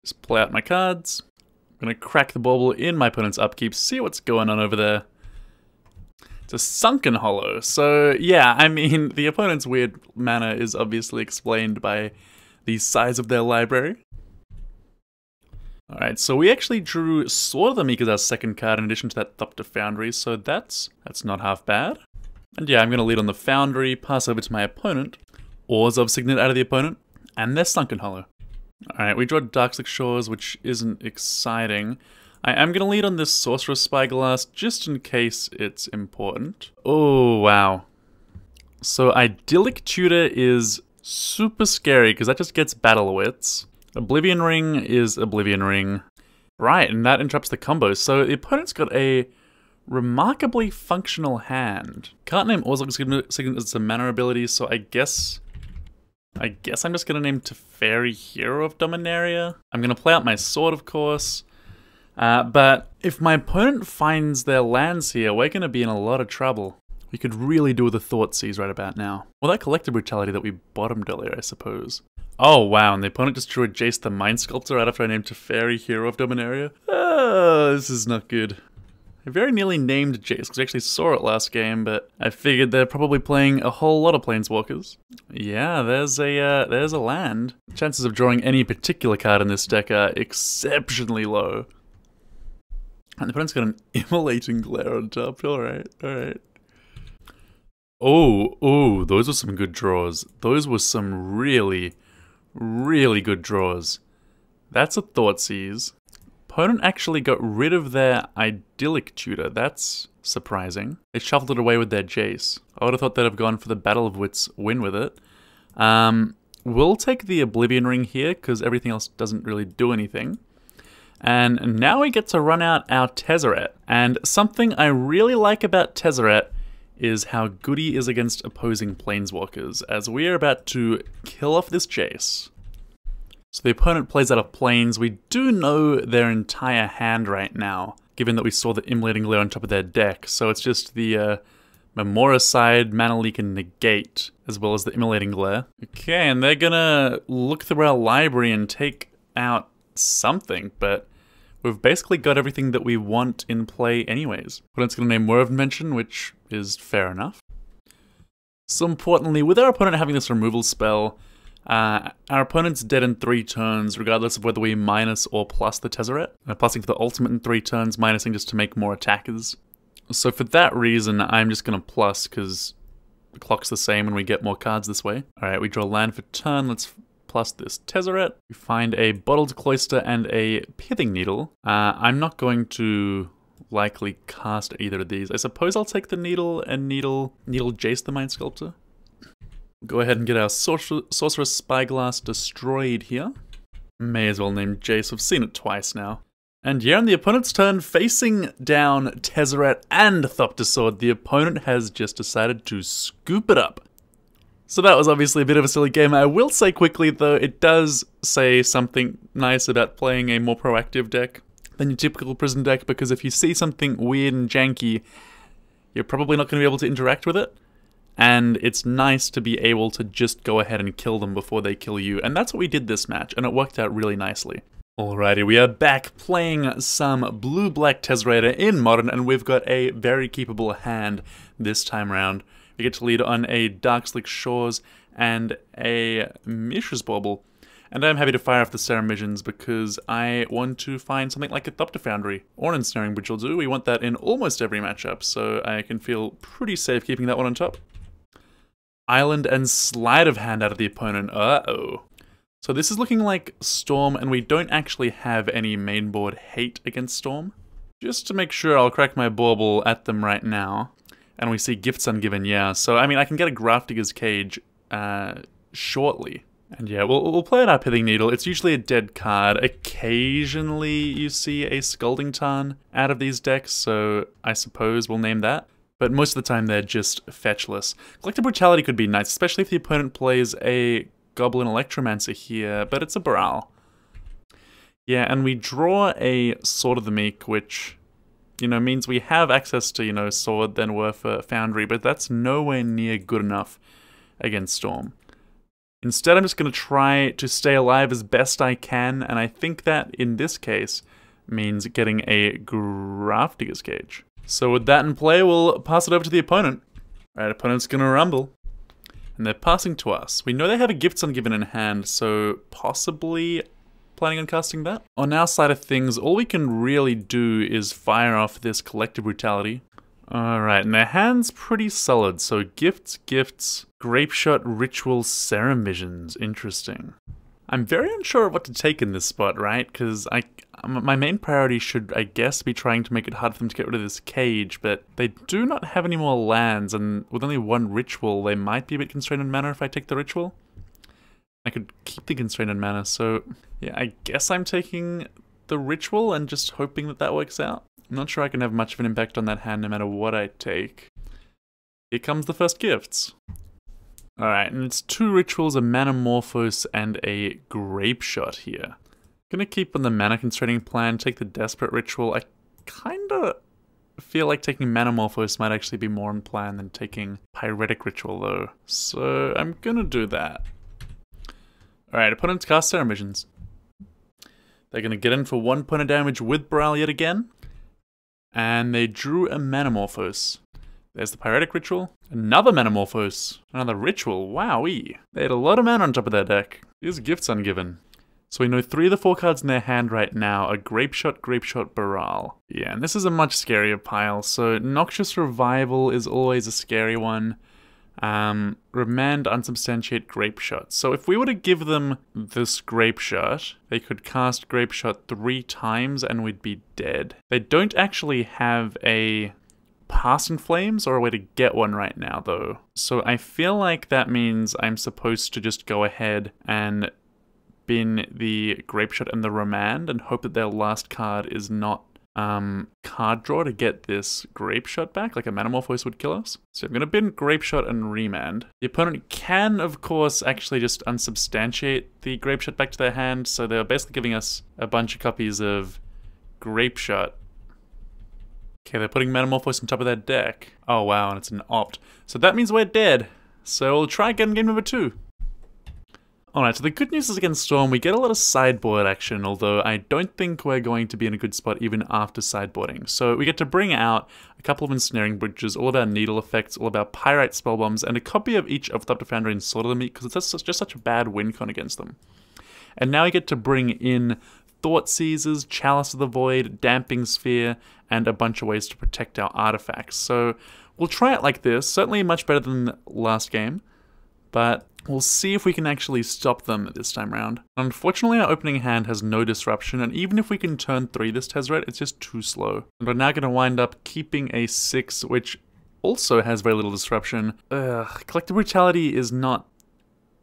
Just play out my cards. I'm gonna crack the Bauble in my opponent's upkeep, see what's going on over there. It's a Sunken Hollow. So yeah, I mean, the opponent's weird mana is obviously explained by the size of their library. Alright, so we actually drew Sword of the Meek as our second card in addition to that Thopter Foundry, so that's not half bad. And yeah, I'm going to lead on the Foundry, pass over to my opponent, Ores of Signet out of the opponent, and their Sunken Hollow. Alright, we draw Darkslick Shores, which isn't exciting. I am going to lead on this Sorcerous Spyglass, just in case it's important. Oh, wow. So Idyllic Tutor is super scary, because that just gets Battle Wits. Oblivion Ring is Oblivion Ring. Right, and that interrupts the combo. So the opponent's got a remarkably functional hand. Can't name Ores of Signet as a mana ability, so I guess I'm just gonna name Teferi Hero of Dominaria. I'm gonna play out my sword, of course. But if my opponent finds their lands here, we're gonna be in a lot of trouble. We could really do with a Thoughtseize right about now. Well, that Collective Brutality that we bottomed earlier, I suppose. Oh wow, and the opponent just drew a Jace the Mind Sculptor right after I named Teferi Hero of Dominaria. Oh, this is not good. I very nearly named Jace, because I actually saw it last game, but I figured they're probably playing a whole lot of Planeswalkers. Yeah, there's a land. Chances of drawing any particular card in this deck are exceptionally low. And the opponent's got an Immolating Glare on top. Alright, alright. Oh, those were some good draws. Those were some really good draws. That's a Thoughtseize. Opponent actually got rid of their Idyllic Tutor. That's surprising. They shuffled it away with their Jace. I would have thought they'd have gone for the Battle of Wits win with it. We'll take the Oblivion Ring here, because everything else doesn't really do anything. And now we get to run out our Tezzeret. And something I really like about Tezzeret is how good he is against opposing Planeswalkers, as we are about to kill off this Jace. So the opponent plays out of Plains. We do know their entire hand right now, given that we saw the Immolating Glare on top of their deck, so it's just the Memoricide, Mana Leak, and Negate, as well as the Immolating Glare. Okay, and they're gonna look through our library and take out something, but we've basically got everything that we want in play anyways. Opponent's gonna name Whir of Invention, which is fair enough. So importantly, with our opponent having this removal spell, our opponent's dead in 3 turns, regardless of whether we minus or plus the Tezzeret. Plussing for the ultimate in 3 turns, minusing just to make more attackers. So for that reason, I'm just gonna plus, because the clock's the same when we get more cards this way. Alright, we draw land for turn, let's plus this Tezzeret. We find a Bottled Cloister and a Pithing Needle. I'm not going to likely cast either of these. I suppose I'll take the Needle and Needle Jace the Mind Sculptor. Go ahead and get our Sorcerous Spyglass destroyed here. May as well name Jace, we've seen it twice now. And yeah, on the opponent's turn, facing down Tezzeret and Thopter Sword, the opponent has just decided to scoop it up. So that was obviously a bit of a silly game. I will say quickly though, it does say something nice about playing a more proactive deck than your typical prison deck, because if you see something weird and janky, you're probably not going to be able to interact with it. And it's nice to be able to just go ahead and kill them before they kill you. And that's what we did this match, and it worked out really nicely. Alrighty, we are back playing some blue-black Tezzerator in Modern, and we've got a very keepable hand this time around. We get to lead on a Darkslick Shores and a Mishra's Bauble. And I'm happy to fire off the Serum Visions because I want to find something like a Thopter Foundry or an Ensnaring Bridge will do. We want that in almost every matchup, so I can feel pretty safe keeping that one on top. Island and Sleight of Hand out of the opponent. Uh-oh. So this is looking like Storm, and we don't actually have any mainboard hate against Storm. Just to make sure, I'll crack my Bauble at them right now. And we see Gifts Ungiven, yeah. So, I mean, I can get a Grafdigger's Cage shortly. And yeah, we'll play out our Pithing Needle. It's usually a dead card. Occasionally you see a Scalding Tarn out of these decks, so I suppose we'll name that. But most of the time they're just fetchless. Collective Brutality could be nice, especially if the opponent plays a Goblin Electromancer here, but it's a Baral. Yeah, and we draw a Sword of the Meek, which, you know, means we have access to, you know, Sword, then Whir for Foundry, but that's nowhere near good enough against Storm. Instead, I'm just going to try to stay alive as best I can, and I think that, in this case, means getting a Grafdigger's Cage. So with that in play, we'll pass it over to the opponent. Alright, opponent's gonna rumble. And they're passing to us. We know they have a Gifts Ungiven in hand, so possibly planning on casting that. On our side of things, all we can really do is fire off this Collective Brutality. Alright, and their hand's pretty solid, so gifts, Grapeshot, Ritual, Serum Visions. Interesting. I'm very unsure of what to take in this spot, right? Because my main priority should, I guess, be trying to make it hard for them to get rid of this cage, but they do not have any more lands, and with only one ritual, they might be a bit constrained on mana if I take the ritual. I could keep the constrained on mana, so yeah, I guess I'm taking the ritual and just hoping that that works out. I'm not sure I can have much of an impact on that hand no matter what I take. Here comes the first gifts. Alright, and it's 2 rituals, a Manamorphose, and a Grapeshot here. Gonna keep on the mana constraining plan, take the Desperate Ritual. I kinda feel like taking Manamorphose might actually be more on plan than taking Pyretic Ritual though. So I'm gonna do that. Alright, opponents cast Serum Visions. They're gonna get in for 1 point of damage with Brawl yet again. And they drew a Manamorphose. There's the Pyretic Ritual. Another Manamorphose. Another Ritual. Wowee. They had a lot of mana on top of their deck. These Gifts Ungiven. So we know 3 of the 4 cards in their hand right now are Grapeshot, Baral. Yeah, and this is a much scarier pile. So Noxious Revival is always a scary one. Remand, Unsubstantiate, Grapeshot. So if we were to give them this Grapeshot, they could cast Grapeshot 3 times and we'd be dead. They don't actually have a Pass in Flames or a way to get one right now though. So I feel like that means I'm supposed to just go ahead and bin the Grapeshot and the Remand and hope that their last card is not card draw to get this Grapeshot back, like a Manamorphose would kill us. So I'm going to bin Grapeshot and Remand. The opponent can, of course, actually just unsubstantiate the Grapeshot back to their hand, so they're basically giving us a bunch of copies of Grapeshot. Okay, they're putting Manamorphose on top of their deck. Oh wow, and it's an opt. So that means we're dead. So we'll try again in game number 2. Alright, so the good news is against Storm, we get a lot of sideboard action, although I don't think we're going to be in a good spot even after sideboarding. So we get to bring out a couple of Ensnaring Bridges, all of our Needle effects, all of our Pyrite Spellbombs, and a copy of each of Thopter Foundry and Sword of the Meek, because it's just such a bad win con against them. And now we get to bring in Thoughtseizes, Chalice of the Void, Damping Sphere, and a bunch of ways to protect our artifacts. So we'll try it like this, certainly much better than last game, but we'll see if we can actually stop them this time around. Unfortunately, our opening hand has no disruption, and even if we can turn 3 this Tezzeret, it's just too slow. And we're now going to wind up keeping a 6, which also has very little disruption. Collective Brutality is not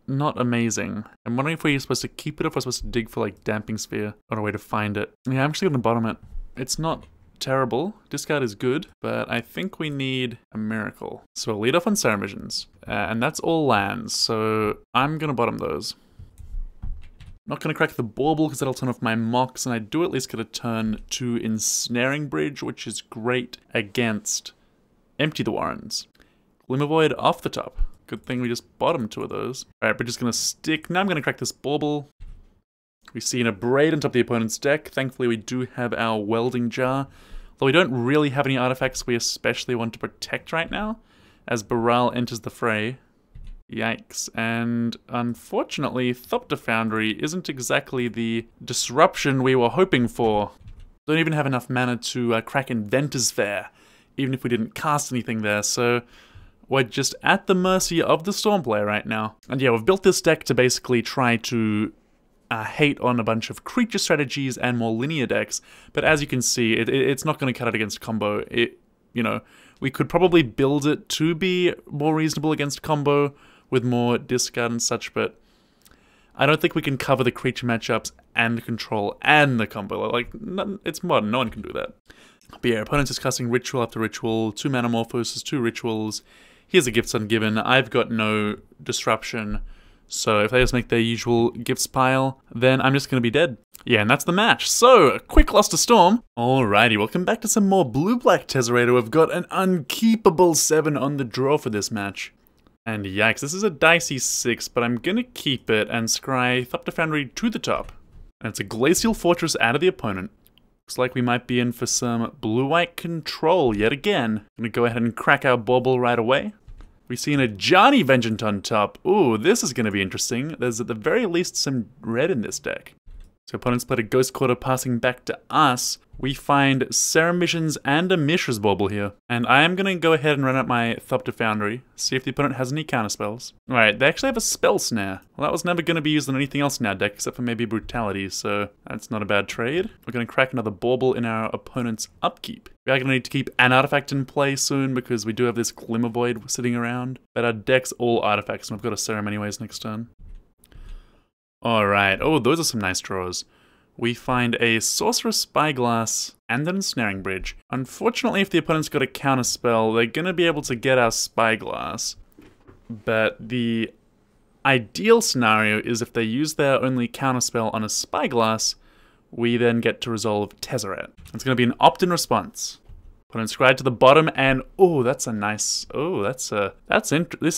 amazing. I'm wondering if we're supposed to keep it or if we're supposed to dig for like Damping Sphere or a way to find it. Yeah, I'm actually going to bottom it. It's not terrible. Discard is good, but I think we need a miracle. So we'll lead off on Serum Visions. And that's all lands, so I'm going to bottom those. Not going to crack the Bauble because that'll turn off my Mox, and I do at least get a turn to Ensnaring Bridge, which is great against Empty the Warrens. Glimmervoid off the top. Good thing we just bottomed 2 of those. Alright, we're just going to stick. Now I'm going to crack this Bauble. We see an Abrade on top of the opponent's deck. Thankfully we do have our Welding Jar. Though we don't really have any artifacts we especially want to protect right now, as Baral enters the fray. Yikes. And unfortunately, Thopter Foundry isn't exactly the disruption we were hoping for. Don't even have enough mana to crack Inventors Fair, even if we didn't cast anything there, so we're just at the mercy of the Storm player right now. And yeah, we've built this deck to basically try to hate on a bunch of creature strategies and more linear decks, but as you can see, it's not going to cut it against combo. You know, we could probably build it to be more reasonable against combo with more discard and such, but I don't think we can cover the creature matchups and control and the combo. Like, it's modern, no one can do that. But yeah, opponents is casting ritual after ritual, 2 Manamorphoses, 2 rituals. Here's a Gifts Ungiven. I've got no disruption. So if they just make their usual gifts pile, then I'm just going to be dead. Yeah, and that's the match. So, a quick loss to Storm. Alrighty, welcome back to some more blue-black Tezzerator. We've got an unkeepable 7 on the draw for this match. And yikes, this is a dicey 6, but I'm going to keep it and scry Thopter Foundry to the top. And it's a Glacial Fortress out of the opponent. Looks like we might be in for some blue-white control yet again. I'm gonna go ahead and crack our Bauble right away. We've seen a Johnny Vengeance on top. Ooh, this is gonna be interesting. There's at the very least some red in this deck. So opponents played a Ghost Quarter passing back to us. We find Serum Visions and a Mishra's Bauble here. And I am gonna go ahead and run out my Thopter Foundry, see if the opponent has any counterspells. Alright, they actually have a Spell Snare. Well, that was never gonna be used on anything else in our deck except for maybe Brutality, so that's not a bad trade. We're gonna crack another Bauble in our opponent's upkeep. We are gonna need to keep an artifact in play soon because we do have this Glimmervoid sitting around. But our deck's all artifacts and I've got a Serum anyways next turn. Alright, oh, those are some nice draws. We find a Sorcerous Spyglass and an Ensnaring Bridge. Unfortunately, if the opponent's got a counterspell, they're gonna be able to get our Spyglass. But the ideal scenario is if they use their only counterspell on a Spyglass, we then get to resolve Tezzeret. It's gonna be an opt-in response. Put on Scribe to the bottom, and oh, that's a nice. Oh, this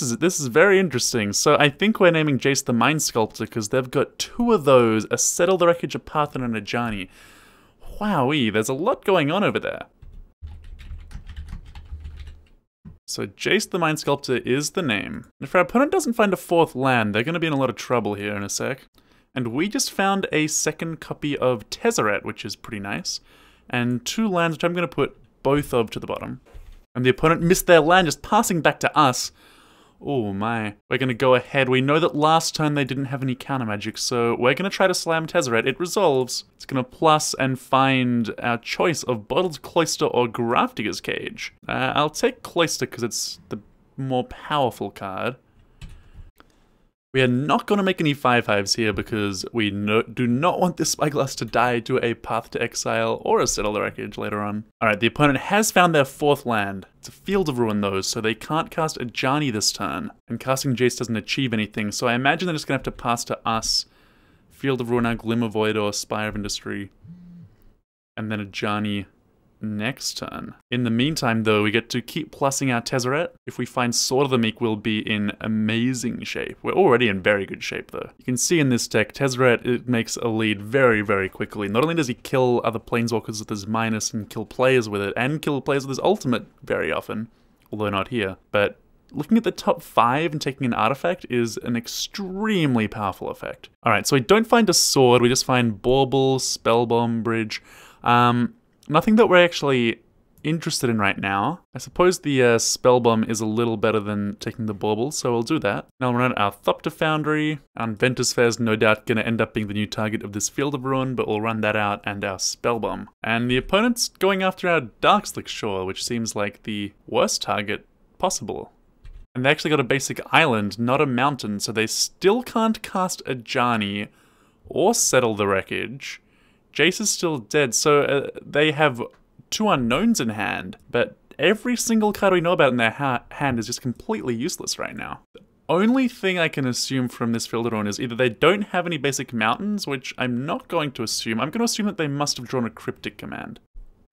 is very interesting. So I think we're naming Jace the Mind Sculptor because they've got two of those: a Settle the Wreckage, a Parthen, and a Johnny. Wowee, there's a lot going on over there. So Jace the Mind Sculptor is the name. If our opponent doesn't find a fourth land, they're going to be in a lot of trouble here in a sec. And we just found a second copy of Tezzeret, which is pretty nice, and two lands which I'm going to put both of to the bottom. And the opponent missed their land just passing back to us. Oh my. We're gonna go ahead. We know that last turn they didn't have any counter magic, so we're gonna try to slam Tezzeret. It resolves. It's gonna plus and find our choice of Bottled Cloister or Grafdigger's Cage. I'll take Cloister because it's the more powerful card. We are not going to make any 5/5s here because we do not want this Spyglass to die to a Path to Exile or a Settle the Wreckage later on. Alright, the opponent has found their fourth land. It's a Field of Ruin though, so they can't cast a Johnny this turn. And casting Jace doesn't achieve anything, so I imagine they're just going to have to pass to us. Field of Ruin, our Glimmervoid or Spire of Industry. And then a Johnny next turn. In the meantime though, we get to keep plussing our Tezzeret. If we find Sword of the Meek, we'll be in amazing shape. We're already in very good shape though. You can see in this deck, Tezzeret, it makes a lead very, very quickly. Not only does he kill other planeswalkers with his minus and kill players with it, and kill players with his ultimate very often, although not here, but looking at the top 5 and taking an artifact is an extremely powerful effect. Alright, so we don't find a sword, we just find Bauble, Spellbomb, Bridge. Nothing that we're actually interested in right now. I suppose the Spellbomb is a little better than taking the Bauble, so we'll do that. Now we'll run our Thopter Foundry. Our Inventors Fair is no doubt going to end up being the new target of this Field of Ruin, but we'll run that out and our Spellbomb. And the opponent's going after our Darkslick Shore, which seems like the worst target possible. And they actually got a basic island, not a mountain, so they still can't cast a Johnny or Settle the Wreckage. Jace is still dead, so they have two unknowns in hand, but every single card we know about in their hand is just completely useless right now. The only thing I can assume from this Field of Ruin is either they don't have any basic mountains, which I'm not going to assume. I'm going to assume that they must have drawn a Cryptic command.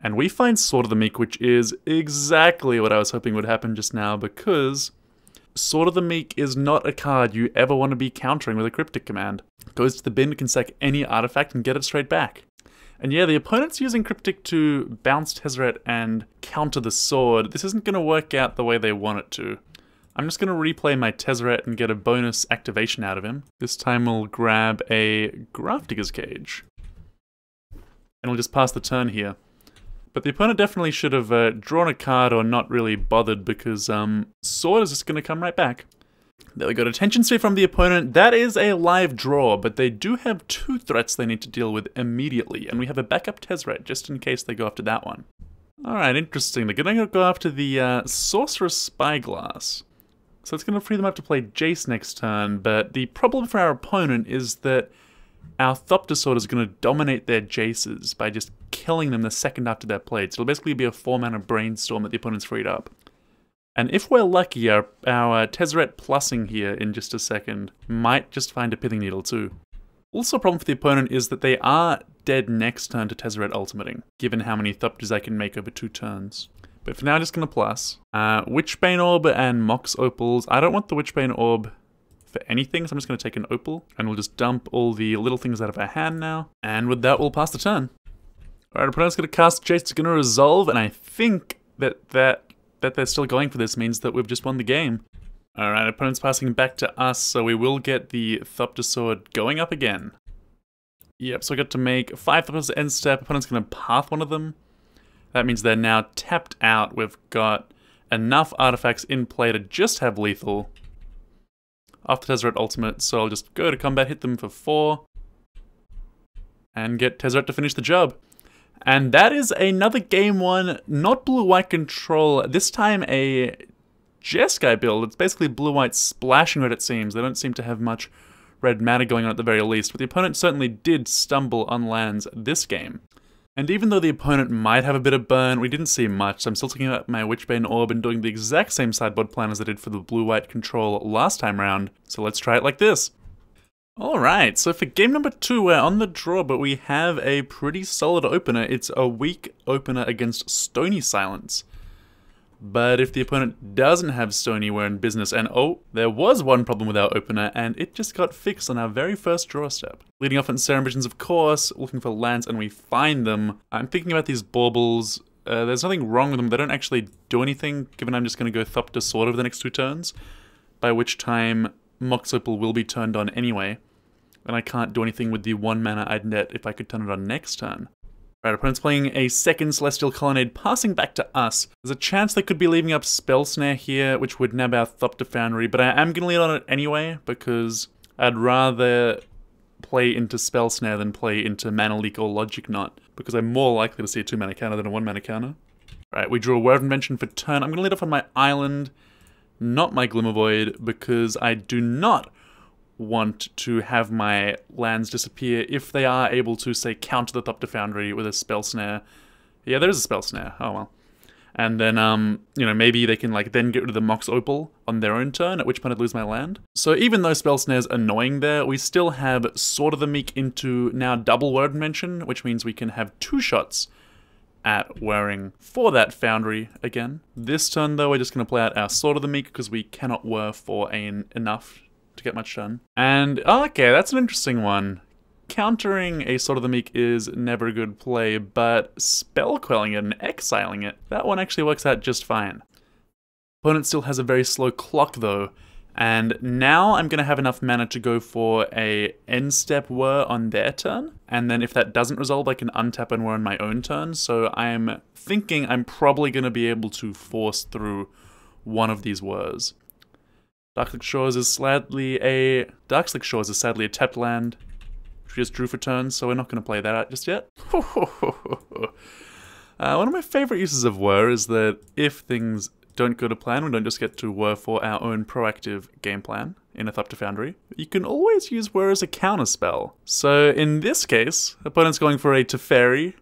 And we find Sword of the Meek, which is exactly what I was hoping would happen just now, because Sword of the Meek is not a card you ever want to be countering with a Cryptic command. It goes to the bin, can sack any artifact and get it straight back. And yeah, the opponent's using Cryptic to bounce Tezzeret and counter the sword. This isn't going to work out the way they want it to. I'm just going to replay my Tezzeret and get a bonus activation out of him. This time we'll grab a Grafdigger's Cage. And we'll just pass the turn here. But the opponent definitely should have drawn a card or not really bothered because sword is just going to come right back. There we go, Attention Sphere from the opponent. That is a live draw, but they do have 2 threats they need to deal with immediately, and we have a backup Tezzeret just in case they go after that one. Alright, interesting. They're going to go after the Sorcerous Spyglass. So it's going to free them up to play Jace next turn, but the problem for our opponent is that our Thopter Sword is going to dominate their Jaces by just killing them the second after they're played. So it'll basically be a 4-mana Brainstorm that the opponent's freed up. And if we're lucky, our Tezzeret plussing here in just a second might just find a Pithing Needle too. Also a problem for the opponent is that they are dead next turn to Tezzeret ultimating, given how many Thopters I can make over 2 turns. But for now, I'm just going to plus. Witchbane Orb and Mox Opals. I don't want the Witchbane Orb for anything, so I'm just going to take an Opal, and we'll just dump all the little things out of our hand now. And with that, we'll pass the turn. Alright, opponent's gonna cast Chase, it's gonna resolve, and I think that they're still going for this means that we've just won the game. Alright, opponent's passing back to us, so we will get the Thopter Sword going up again. Yep, so I got to make 5 Thopters end step. Opponent's gonna path one of them. That means they're now tapped out. We've got enough artifacts in play to just have lethal. After Tezzeret ultimate, so I'll just go to combat, hit them for 4, and get Tezzeret to finish the job. And that is another game one, not blue-white control, this time a Jeskai build. It's basically blue-white splashing red, it seems. They don't seem to have much red matter going on at the very least, but the opponent certainly did stumble on lands this game. And even though the opponent might have a bit of burn, we didn't see much, so I'm still taking out my Witchbane Orb and doing the exact same sideboard plan as I did for the blue-white control last time round, so let's try it like this. Alright, so for game number 2, we're on the draw, but we have a pretty solid opener. It's a weak opener against Stony Silence. But if the opponent doesn't have Stony, we're in business. And oh, there was one problem with our opener, and it just got fixed on our very first draw step. Leading off in Serum Visions, of course, looking for lands, and we find them. I'm thinking about these baubles. There's nothing wrong with them. They don't actually do anything, given I'm just going to go Thopter Sword over the next 2 turns, by which time Mox Opal will be turned on anyway. And I can't do anything with the 1 mana I'd net if I could turn it on next turn. Right, opponent's playing a second Celestial Colonnade, passing back to us. There's a chance they could be leaving up Spell Snare here, which would nab our Thopter Foundry, but I am going to lead on it anyway, because I'd rather play into Spell Snare than play into Mana Leak or Logic Knot, because I'm more likely to see a 2 mana counter than a 1 mana counter. Right, we drew a Whir of Invention for turn. I'm going to lead off on my island, not my Glimmervoid, because I do not want to have my lands disappear if they are able to, say, counter the Thopter Foundry with a Spell Snare. Yeah, there is a Spell Snare. Oh, well. And then, you know, maybe they can, like, then get rid of the Mox Opal on their own turn, at which point I'd lose my land. So even though Spell Snare's annoying there, we still have Sword of the Meek into now double Whir of Invention, which means we can have 2 shots at whirring for that Foundry again. This turn, though, we're just going to play out our Sword of the Meek, because we cannot whir for enough to get much done. And, okay, that's an interesting one. Countering a Sword of the Meek is never a good play, but spell quelling it and exiling it, that one actually works out just fine. Opponent still has a very slow clock though, and now I'm going to have enough mana to go for a end step whir on their turn, and then if that doesn't resolve I can untap and whir on my own turn, so I'm thinking I'm probably going to be able to force through one of these whirs. Darkslick Shores is sadly a tapped land, which we just drew for turns, so we're not going to play that out just yet. One of my favourite uses of whir is that if things don't go to plan, we don't just get to whir for our own proactive game plan in a Thopter Foundry. You can always use whir as a counter spell. So in this case, opponent's going for a Teferi,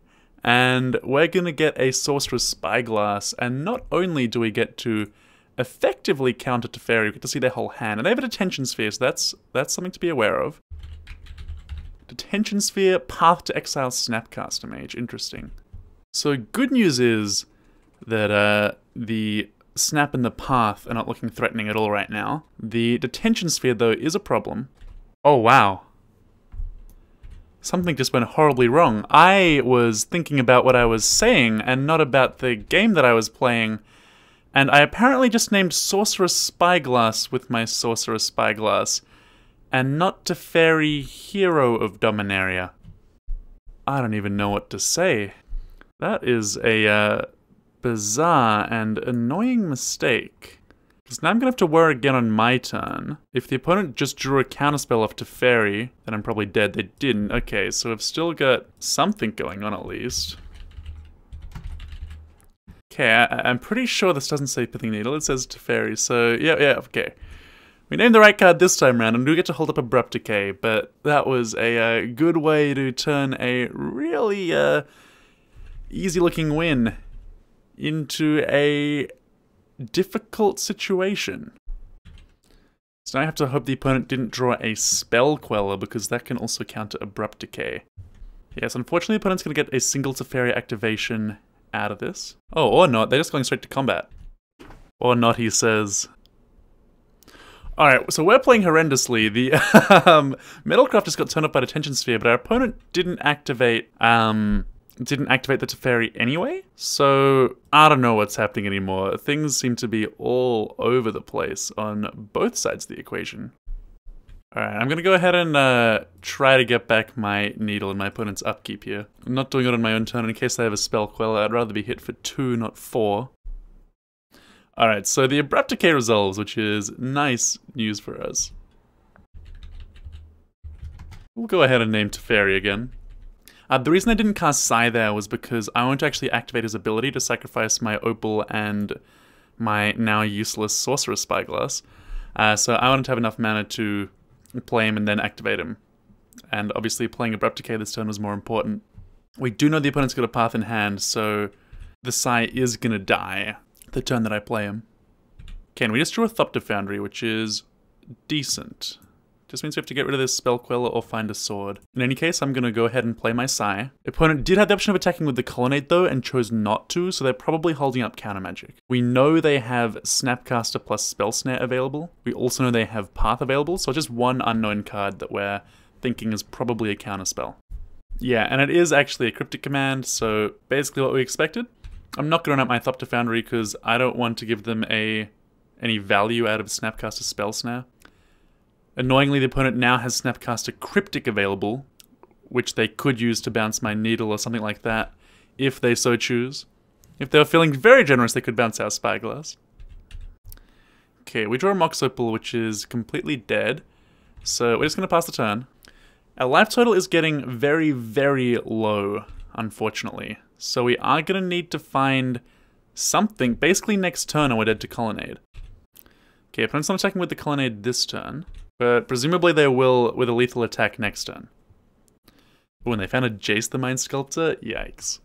and we're going to get a Sorcerous Spyglass, and not only do we get to effectively counter Teferi, we get to see their whole hand, and they have a Detention Sphere, so that's something to be aware of. Detention Sphere, Path to Exile Snapcaster Mage, interesting. So good news is that the Snap and the Path are not looking threatening at all right now. The Detention Sphere, though, is a problem. Oh wow. Something just went horribly wrong. I was thinking about what I was saying, and not about the game that I was playing, and I apparently just named Sorcerous Spyglass with my Sorcerous Spyglass, and not Teferi, Hero of Dominaria. I don't even know what to say. That is a bizarre and annoying mistake. Because now I'm going to have to whir again on my turn. If the opponent just drew a counterspell off Teferi, then I'm probably dead. They didn't. Okay, so I've still got something going on at least. Okay, I'm pretty sure this doesn't say Pithing Needle, it says Teferi, so yeah, okay. We named the right card this time around, and we do get to hold up Abrupt Decay, but that was a good way to turn a really easy-looking win into a difficult situation. So now I have to hope the opponent didn't draw a Spell Queller, because that can also counter Abrupt Decay. Yes, unfortunately the opponent's going to get a single Teferi activation out of this. Oh, or not, they're just going straight to combat. Or not, he says. Alright, so we're playing horrendously. The Metalcraft just got turned up by Detention Sphere, but our opponent didn't activate didn't activate the Teferi anyway. So I don't know what's happening anymore. Things seem to be all over the place on both sides of the equation. Alright, I'm gonna go ahead and try to get back my needle in my opponent's upkeep here. I'm not doing it on my own turn in case I have a spell queller. I'd rather be hit for 2, not 4. Alright, so the Abrupt Decay resolves, which is nice news for us. We'll go ahead and name Teferi again. The reason I didn't cast Sai there was because I want to actually activate his ability to sacrifice my Opal and my now useless Sorcerous Spyglass. So I wanted to have enough mana to play him and then activate him. And obviously playing Abrupt Decay this turn was more important. We do know the opponent's got a path in hand, so the Sai is gonna die the turn that I play him. Okay, and we just drew a Thopter Foundry, which is decent. Just means we have to get rid of this Spell Queller or find a sword. In any case, I'm gonna go ahead and play my Sai. Opponent did have the option of attacking with the Colonnade though, and chose not to, so they're probably holding up counter magic. We know they have Snapcaster plus Spell Snare available. We also know they have Path available, so just one unknown card that we're thinking is probably a counter spell. Yeah, and it is actually a cryptic command, so basically what we expected. I'm not gonna run out my Thopter Foundry because I don't want to give them any value out of Snapcaster Spell Snare. Annoyingly, the opponent now has Snapcaster Cryptic available, which they could use to bounce my Needle or something like that, if they so choose. If they were feeling very generous, they could bounce out Spyglass. Okay, we draw a Mox Opal, which is completely dead, so we're just going to pass the turn. Our life total is getting very, very low, unfortunately. So we are going to need to find something, basically next turn, or we're dead to Colonnade. Okay, opponent's not attacking with the Colonnade this turn. But presumably they will with a lethal attack next turn. But when they found a Jace the Mind Sculptor, yikes.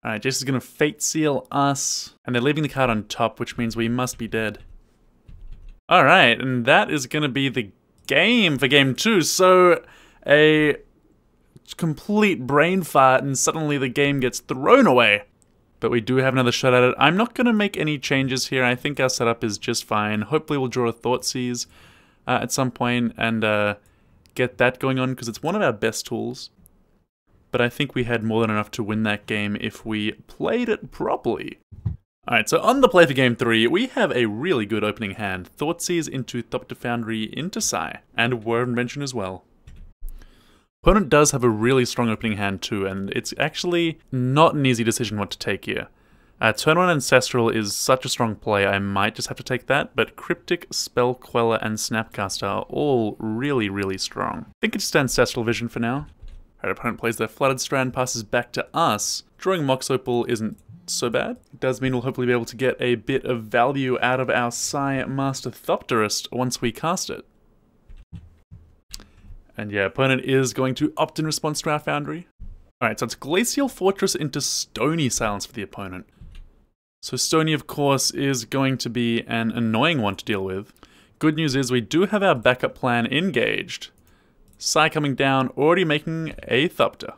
Alright, Jace is going to Fate Seal us, and they're leaving the card on top, which means we must be dead. Alright, and that is going to be the game for game 2, so a complete brain fart and suddenly the game gets thrown away. But we do have another shot at it. I'm not going to make any changes here. I think our setup is just fine. Hopefully we'll draw a Thoughtseize at some point and get that going on because it's one of our best tools. But I think we had more than enough to win that game if we played it properly. Alright, so on the play for game 3, we have a really good opening hand. Thoughtseize into Thopter Foundry into Sai, and Whir of Invention as well. Opponent does have a really strong opening hand too, and it's actually not an easy decision what to take here. Turn 1 Ancestral is such a strong play, I might just have to take that, but Cryptic, Spell Queller, and Snapcaster are all really, really strong. I think it's just Ancestral Vision for now. Alright, opponent plays their Flooded Strand, passes back to us. Drawing Mox Opal isn't so bad. It does mean we'll hopefully be able to get a bit of value out of our Sai Master Thopterist once we cast it. And yeah, opponent is going to opt in response to our Foundry. Alright, so it's Glacial Fortress into Stony Silence for the opponent. So Stony, of course, is going to be an annoying one to deal with. Good news is we do have our backup plan engaged. Sai coming down, already making a Thopter.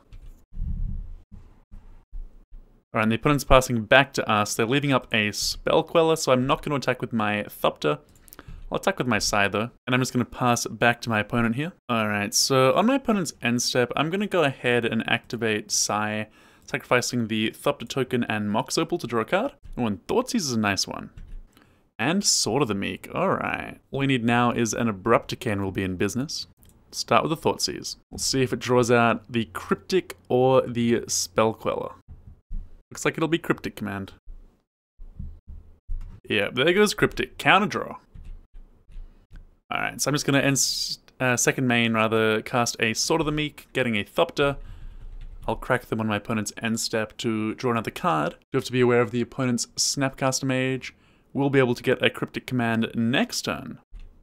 Alright, and the opponent's passing back to us. They're leaving up a Spell Queller, so I'm not going to attack with my Thopter. I'll attack with my Sai though, and I'm just going to pass back to my opponent here. Alright, so on my opponent's end step, I'm going to go ahead and activate Sai, sacrificing the Thopter token and Mox Opal to draw a card. Oh, and Thoughtseize is a nice one. And Sword of the Meek, alright. All we need now is an Abrupt Decay and we'll be in business. Start with the Thoughtseize. We'll see if it draws out the Cryptic or the Spell Queller. Looks like it'll be Cryptic command. Yeah, there goes Cryptic. Counter draw. Alright, so I'm just going to end second main, rather, cast a Sword of the Meek, getting a Thopter. I'll crack them on my opponent's end step to draw another card. You have to be aware of the opponent's Snapcaster Mage. We'll be able to get a Cryptic command next turn.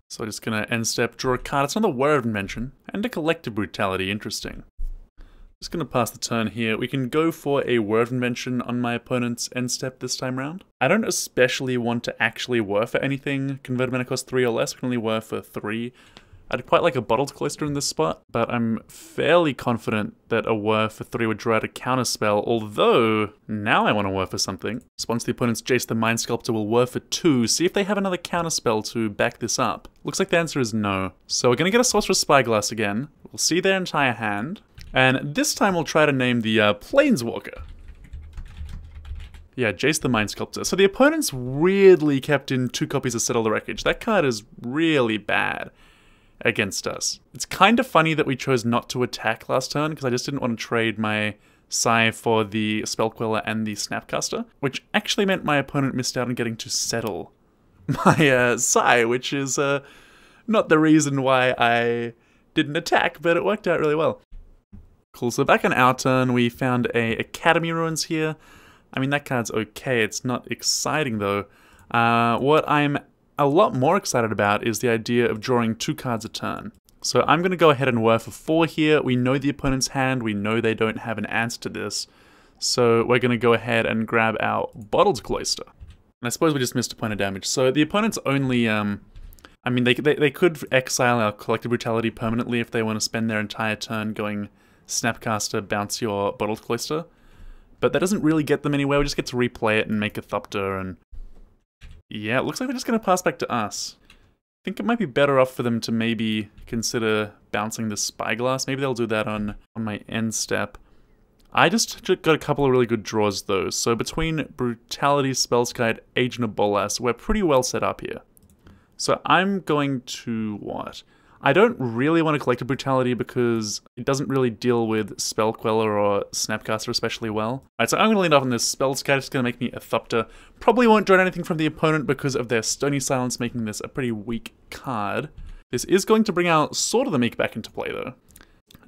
So I'm just going to end step, draw a card. It's another Whir of Invention, and a Collective Brutality. Interesting. Just going to pass the turn here. We can go for a Whir of Invention on my opponent's end step this time round. I don't especially want to actually whir for anything. Converted mana cost 3 or less. We can only whir for 3. I'd quite like a Bottled Cloister in this spot, but I'm fairly confident that a whir for 3 would draw out a counterspell, although now I want to whir for something. Response to the opponent's Jace the Mind Sculptor will whir for 2, see if they have another counterspell to back this up. Looks like the answer is no. So we're going to get a Sorcerous Spyglass again. We'll see their entire hand. And this time we'll try to name the Planeswalker. Yeah, Jace the Mind Sculptor. So the opponent's weirdly kept in 2 copies of Settle the Wreckage. That card is really bad against us. It's kind of funny that we chose not to attack last turn, because I just didn't want to trade my Sai for the Spellqueller and the Snapcaster, which actually meant my opponent missed out on getting to settle my Sai, which is not the reason why I didn't attack, but it worked out really well. Cool, so back on our turn, we found a Academy Ruins here. I mean, that card's okay, it's not exciting though. What I'm a lot more excited about is the idea of drawing 2 cards a turn. So I'm going to go ahead and whir for 4 here. We know the opponent's hand, we know they don't have an answer to this. So we're going to go ahead and grab our Bottled Cloister. And I suppose we just missed a point of damage. So the opponent's only, I mean, they could exile our Collective Brutality permanently if they want to spend their entire turn going Snapcaster, bounce your Bottled Cloister. But that doesn't really get them anywhere, we just get to replay it and make a Thopter, and yeah, it looks like they're just going to pass back to us. I think it might be better off for them to maybe consider bouncing the Spyglass. Maybe they'll do that on my end step. I just got a couple of really good draws though, so between Brutality, Spellskite, Agent of Bolas, we're pretty well set up here. So I'm going to what? I don't really want to Collective Brutality because it doesn't really deal with Spellqueller or Snapcaster especially well. Alright, so I'm going to lead off on this Spellskite. It's going to make me a Thopter. Probably won't join anything from the opponent because of their Stony Silence, making this a pretty weak card. This is going to bring out Sword of the Meek back into play though.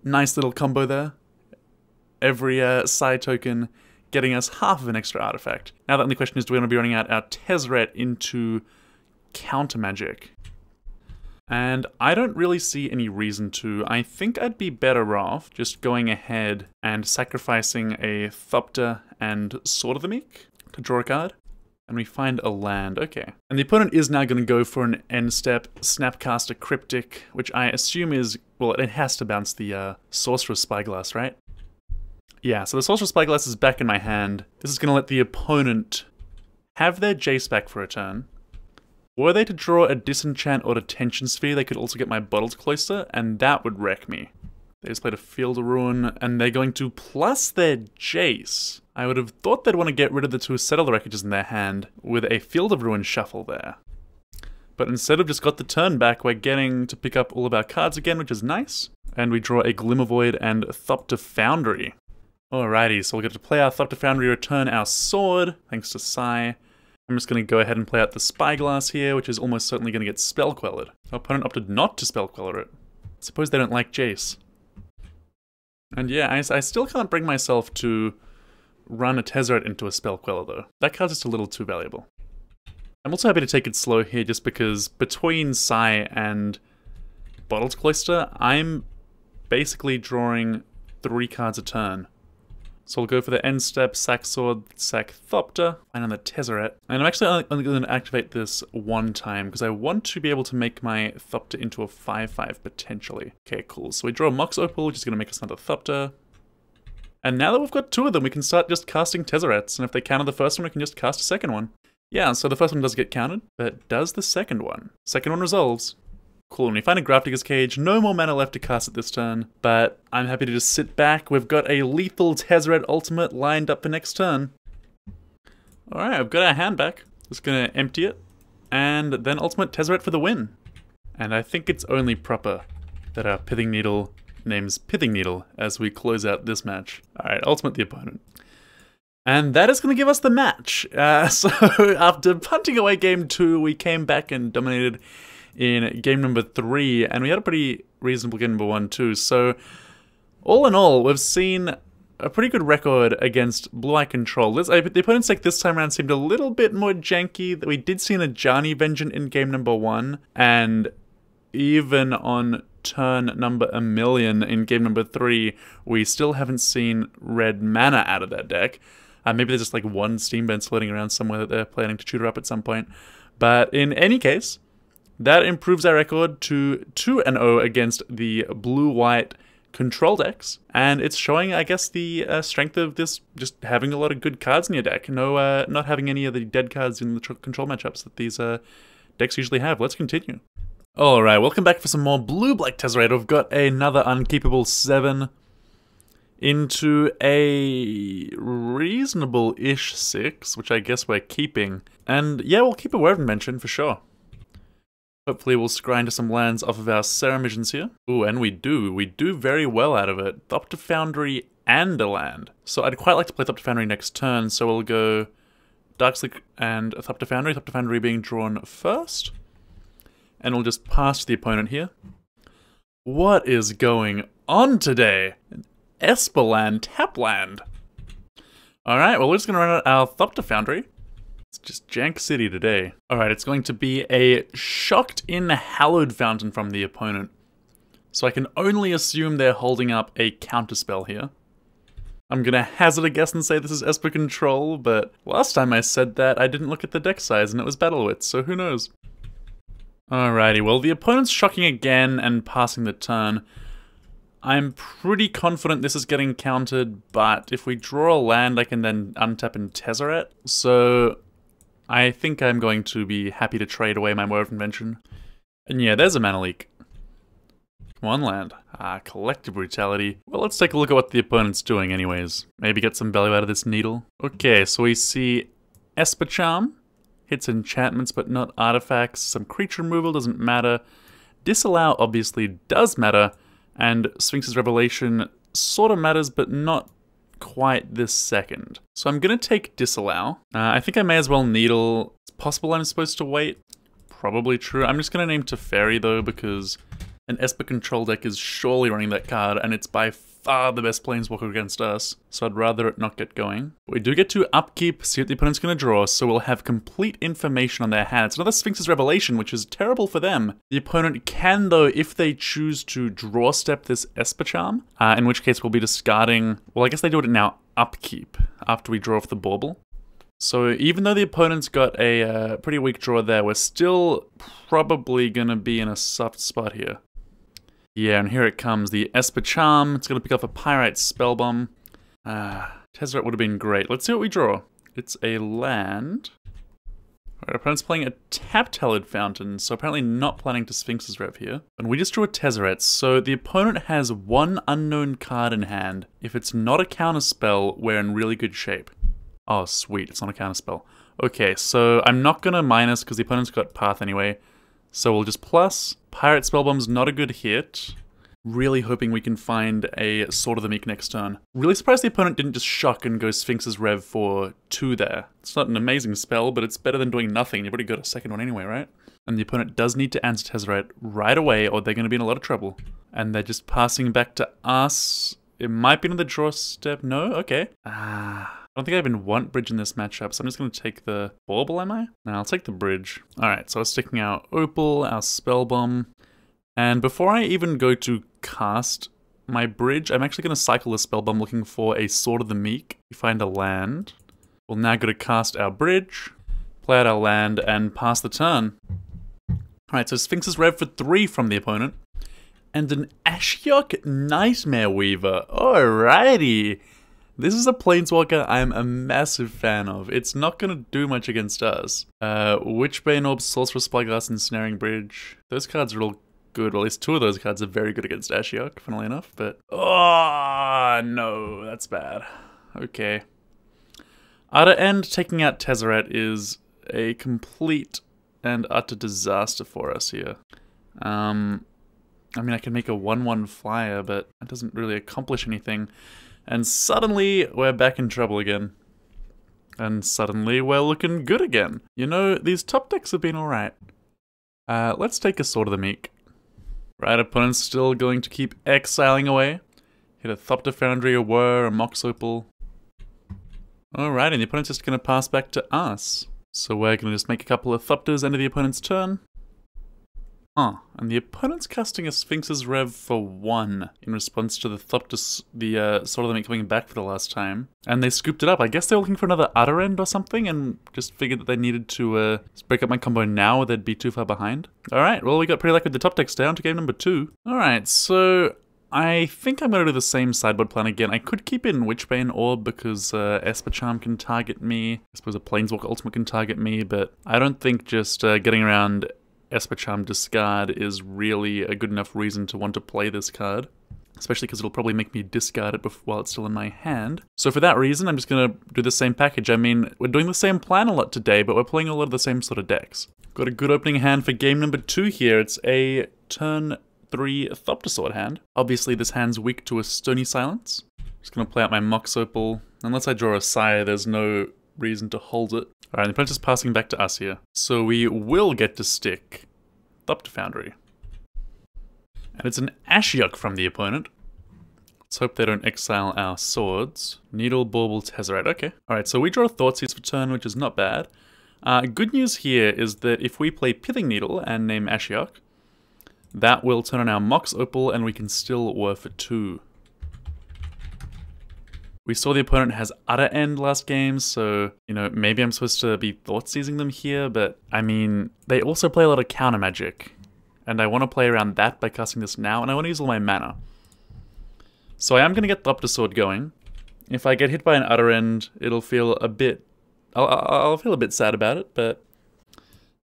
Nice little combo there. Every side token getting us half of an extra artifact. Now the only question is, do we want to be running out our Tezzeret into counter magic? And I don't really see any reason to. I think I'd be better off just going ahead and sacrificing a Thopter and Sword of the Meek to draw a card. And we find a land, okay. And the opponent is now going to go for an end step Snapcaster Cryptic, which I assume is, well, it has to bounce the Sorcerous Spyglass, right? Yeah, so the Sorcerous Spyglass is back in my hand. This is going to let the opponent have their Jace back for a turn. Were they to draw a Disenchant or Detention Sphere, they could also get my Bottled Cloister, and that would wreck me. They just played a Field of Ruin, and they're going to plus their Jace. I would have thought they'd want to get rid of the 2 Settle the Wreckages in their hand with a Field of Ruin shuffle there. But instead of just got the turn back, we're getting to pick up all of our cards again, which is nice. And we draw a Glimmervoid and Thopter Foundry. Alrighty, so we'll get to play our Thopter Foundry, return our sword, thanks to Sai. I'm just going to go ahead and play out the Spyglass here, which is almost certainly going to get Spellquellered. Our opponent opted not to Spellqueller it. Suppose they don't like Jace. And yeah, I still can't bring myself to run a Tezzeret into a Spellqueller though. That card's just a little too valuable. I'm also happy to take it slow here just because between Sai and Bottled Cloister, I'm basically drawing 3 cards a turn. So we'll go for the end step, sack sword, sack Thopter, and on the Tezzeret. And I'm actually only going to activate this 1 time, because I want to be able to make my Thopter into a 5/5 potentially. Okay, cool. So we draw Mox Opal, which is going to make us another Thopter. And now that we've got 2 of them, we can start just casting Tezzerets, and if they counter the first one, we can just cast a second one. Yeah, so the first one does get counted, but does the second one? Second one resolves. Cool, and we find a Grafdigger's Cage, no more mana left to cast it this turn, but I'm happy to just sit back. We've got a lethal Tezzeret ultimate lined up for next turn. Alright, I've got our hand back. Just gonna empty it, and then ultimate Tezzeret for the win. And I think it's only proper that our Pithing Needle names Pithing Needle as we close out this match. Alright, ultimate the opponent. And that is going to give us the match. So after punting away game 2, we came back and dominated in game number 3, and we had a pretty reasonable game number 1 too. So all in all, we've seen a pretty good record against Blue Eye Control. The opponent's deck this time around seemed a little bit more janky. We did see an Ajani Vengeance in game number 1, and even on turn number 1,000,000 in game number 3, we still haven't seen red mana out of that deck. Maybe there's just like 1 Steam Bench floating around somewhere that they're planning to tutor up at some point. But in any case, that improves our record to 2-0 against the blue-white control decks. And it's showing, I guess, the strength of this, just having a lot of good cards in your deck. No, not having any of the dead cards in the control matchups that these decks usually have. Let's continue. Alright, welcome back for some more blue-black Tezzerator. We've got another Unkeepable 7. into a reasonable-ish 6, which I guess we're keeping. And yeah, we'll keep a Whir of Invention for sure. Hopefully we'll scry into some lands off of our Serum Visions here. Ooh, and we do very well out of it. Thopter Foundry and a land. So I'd quite like to play Thopter Foundry next turn, so we'll go Darkslick and Thopter Foundry being drawn first. And we'll just pass to the opponent here. What is going on today? Esper land, tap land. Alright, well we're just gonna run out our Thopter Foundry. It's just Jank City today. Alright, it's going to be a Shocked in Hallowed Fountain from the opponent. So I can only assume they're holding up a counterspell here. I'm gonna hazard a guess and say this is Esper control, but last time I said that I didn't look at the deck size and it was Battle Wits, so who knows. Alrighty, well the opponent's shocking again and passing the turn. I'm pretty confident this is getting countered, but if we draw a land, I can then untap and Tezzeret. So I think I'm going to be happy to trade away my Whir of Invention. And yeah, there's a mana leak. One land. Collective Brutality. Well, let's take a look at what the opponent's doing anyways. Maybe get some value out of this needle. Okay, so we see Esper Charm. Hits enchantments but not artifacts. Some creature removal doesn't matter. Disallow obviously does matter. And Sphinx's Revelation sort of matters, but not quite this second. So I'm gonna take Disallow. I think I may as well Needle. It's possible I'm supposed to wait. Probably true. I'm just gonna name Teferi though, because an Esper control deck is surely running that card, and it's by far the best Planeswalker against us, so I'd rather it not get going. We do get to upkeep, see what the opponent's going to draw, so we'll have complete information on their hand. It's another Sphinx's Revelation, which is terrible for them. The opponent can, though, if they choose to draw step this Esper Charm, in which case we'll be discarding, well, I guess they do it now upkeep, after we draw off the Bauble. So even though the opponent's got a pretty weak draw there, we're still probably going to be in a soft spot here. Yeah, and here it comes, the Esper Charm. It's going to pick off a Pyrite Spellbomb. Tezzeret would have been great. Let's see what we draw. It's a land. Alright, opponent's playing a tapped Hallowed Fountain, so apparently not planning to Sphinx's Rev here. And we just drew a Tezzeret, so the opponent has one unknown card in hand. If it's not a counterspell, we're in really good shape. Oh, sweet, it's not a counterspell. Okay, so I'm not going to minus because the opponent's got Path anyway. So we'll just plus. Pyrite Spellbomb's not a good hit. Really hoping we can find a Sword of the Meek next turn. Really surprised the opponent didn't just shock and go Sphinx's Rev for 2 there. It's not an amazing spell, but it's better than doing nothing. You've already got a second one anyway, right? And the opponent does need to answer Tezzeret right away or they're going to be in a lot of trouble. And they're just passing back to us. It might be another draw step. No? Okay. I don't think I even want Bridge in this matchup, so I'm just going to take the Bauble, am I? No, I'll take the Bridge. Alright, so we're sticking our Opal, our Spellbomb. And before I even go to cast my Bridge, I'm actually going to cycle the Spellbomb looking for a Sword of the Meek. We find a land. We'll now go to cast our Bridge, play out our land, and pass the turn. Alright, so Sphinx's Rev for 3 from the opponent. And an Ashiok Nightmare Weaver. Alrighty! This is a Planeswalker I'm a massive fan of. It's not going to do much against us. Witchbane Orb, Sorcerous Spyglass, and Ensnaring Bridge. Those cards are all good. Well, at least 2 of those cards are very good against Ashiok, funnily enough. But, oh, no, that's bad. Okay. Outer End, taking out Tezzeret is a complete and utter disaster for us here. I mean, I can make a 1/1 flyer, but that doesn't really accomplish anything. And suddenly, we're back in trouble again. And suddenly, we're looking good again. You know, these top decks have been alright. Let's take a Sword of the Meek. Right, opponent's still going to keep exiling away. Hit a Thopter Foundry, a Whir, a Mox Opal. Alright, and the opponent's just going to pass back to us. So we're going to just make a couple of Thopters end of the opponent's turn. And the opponent's casting a Sphinx's Rev for 1 in response to the Thopter, the Sword of the Meek coming back for the last time. And they scooped it up. I guess they were looking for another Outer End or something and just figured that they needed to break up my combo now or they'd be too far behind. Alright, well we got pretty lucky with the top decks down to game number 2. Alright, so I think I'm going to do the same sideboard plan again. I could keep in Witchbane Orb because Esper Charm can target me. I suppose a Planeswalker Ultimate can target me, but I don't think just getting around Esper Charm discard is really a good enough reason to want to play this card. especially because it'll probably make me discard it while it's still in my hand. So for that reason, I'm just going to do the same package. I mean, we're doing the same plan a lot today, but we're playing a lot of the same sort of decks. Got a good opening hand for game number 2 here. It's a turn 3 Thopter Sword hand. Obviously, this hand's weak to a Stony Silence. Just going to play out my Mox Opal. Unless I draw a Sire, there's no reason to hold it. Alright, the opponent's just passing back to us here. So we will get to stick Thopter Foundry. And it's an Ashiok from the opponent. Let's hope they don't exile our swords. Needle, Bauble, Tezzeret. Okay. Alright, so we draw Thoughtseize for turn, which is not bad. Good news here is that if we play Pithing Needle and name Ashiok, that will turn on our Mox Opal and we can still whir for 2. We saw the opponent has Utter End last game, so, you know, maybe I'm supposed to be Thoughtseizing them here, but, I mean, they also play a lot of counter magic. And I want to play around that by casting this now, and I want to use all my mana. So I am going to get Thopter Sword going. If I get hit by an Utter End, it'll feel a bit... I'll feel a bit sad about it, but...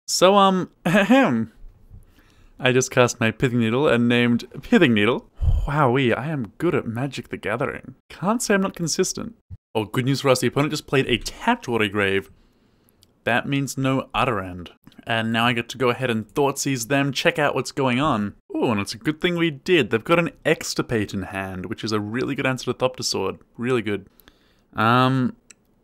So, ahem. I just cast my Pithing Needle and named Pithing Needle. Wowee, I am good at Magic the Gathering. Can't say I'm not consistent. Oh, good news for us, the opponent just played a tapped Watergrave. That means no Utter End. And now I get to go ahead and Thoughtseize them, check out what's going on. Oh, and it's a good thing we did. They've got an Extirpate in hand, which is a really good answer to Thopter Sword. Really good.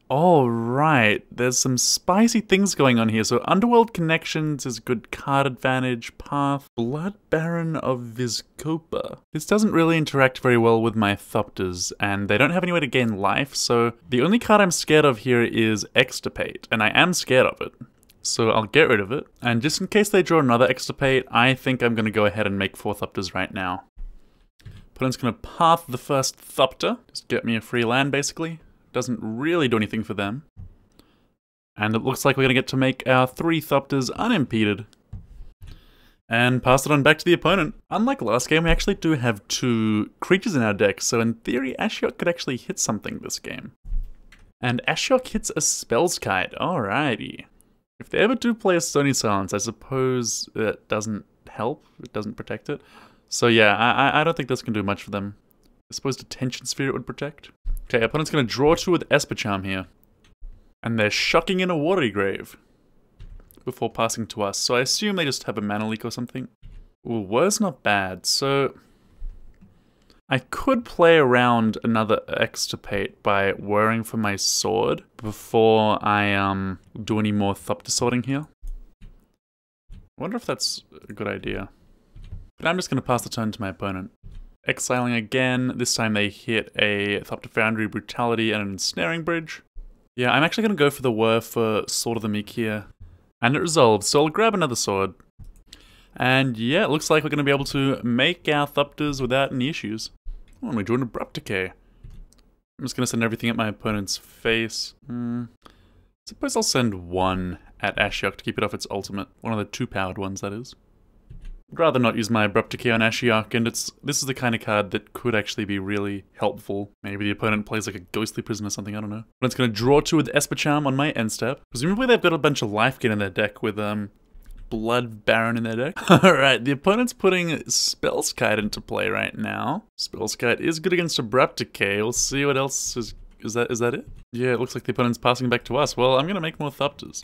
Alright, there's some spicy things going on here. So Underworld Connections is good card advantage, path, Blood Baron of Vizkopa. This doesn't really interact very well with my Thopters, and they don't have any way to gain life, so the only card I'm scared of here is Extirpate, and I am scared of it. So I'll get rid of it, and just in case they draw another Extirpate, I think I'm going to go ahead and make 4 Thopters right now. Opponent's going to path the first Thopter, just get me a free land basically. Doesn't really do anything for them. And it looks like we're going to get to make our 3 Thopters unimpeded. And pass it on back to the opponent. Unlike last game, we actually do have 2 creatures in our deck, so in theory, Ashiok could actually hit something this game. And Ashiok hits a Spell's Kite, alrighty. If they ever do play a Stony Silence, I suppose it doesn't help, it doesn't protect it. So yeah, I don't think this can do much for them. I suppose Detention Sphere it would protect. Okay, opponent's going to draw 2 with Esper Charm here. And they're shocking in a Watergrave before passing to us. So I assume they just have a mana leak or something. Ooh, Whir's not bad. So I could play around another Extirpate by whirring for my sword before I do any more Thopter sorting here. I wonder if that's a good idea. But I'm just going to pass the turn to my opponent. Exiling again, this time they hit a Thopter Foundry, Brutality, and an Ensnaring Bridge. Yeah, I'm actually going to go for the Whir for Sword of the Meek here. And it resolves, so I'll grab another sword. And yeah, it looks like we're going to be able to make our Thopters without any issues. Oh, and we drew an Abrupt Decay. I'm just going to send everything at my opponent's face. Suppose I'll send 1 at Ashiok to keep it off its ultimate. One of the 2-powered ones, that is. I'd rather not use my Abrupt Decay on Ashiok, and this is the kind of card that could actually be really helpful. Maybe the opponent plays like a Ghostly Prison or something, I don't know. But it's going to draw 2 with Esper Charm on my end step. Presumably they've got a bunch of life gain in their deck with Blood Baron in their deck. Alright, the opponent's putting Spell's Kite into play right now. Spell's Kite is good against Abrupt Decay. We'll see what else is that it? Yeah, it looks like the opponent's passing back to us. Well, I'm going to make more Thopters.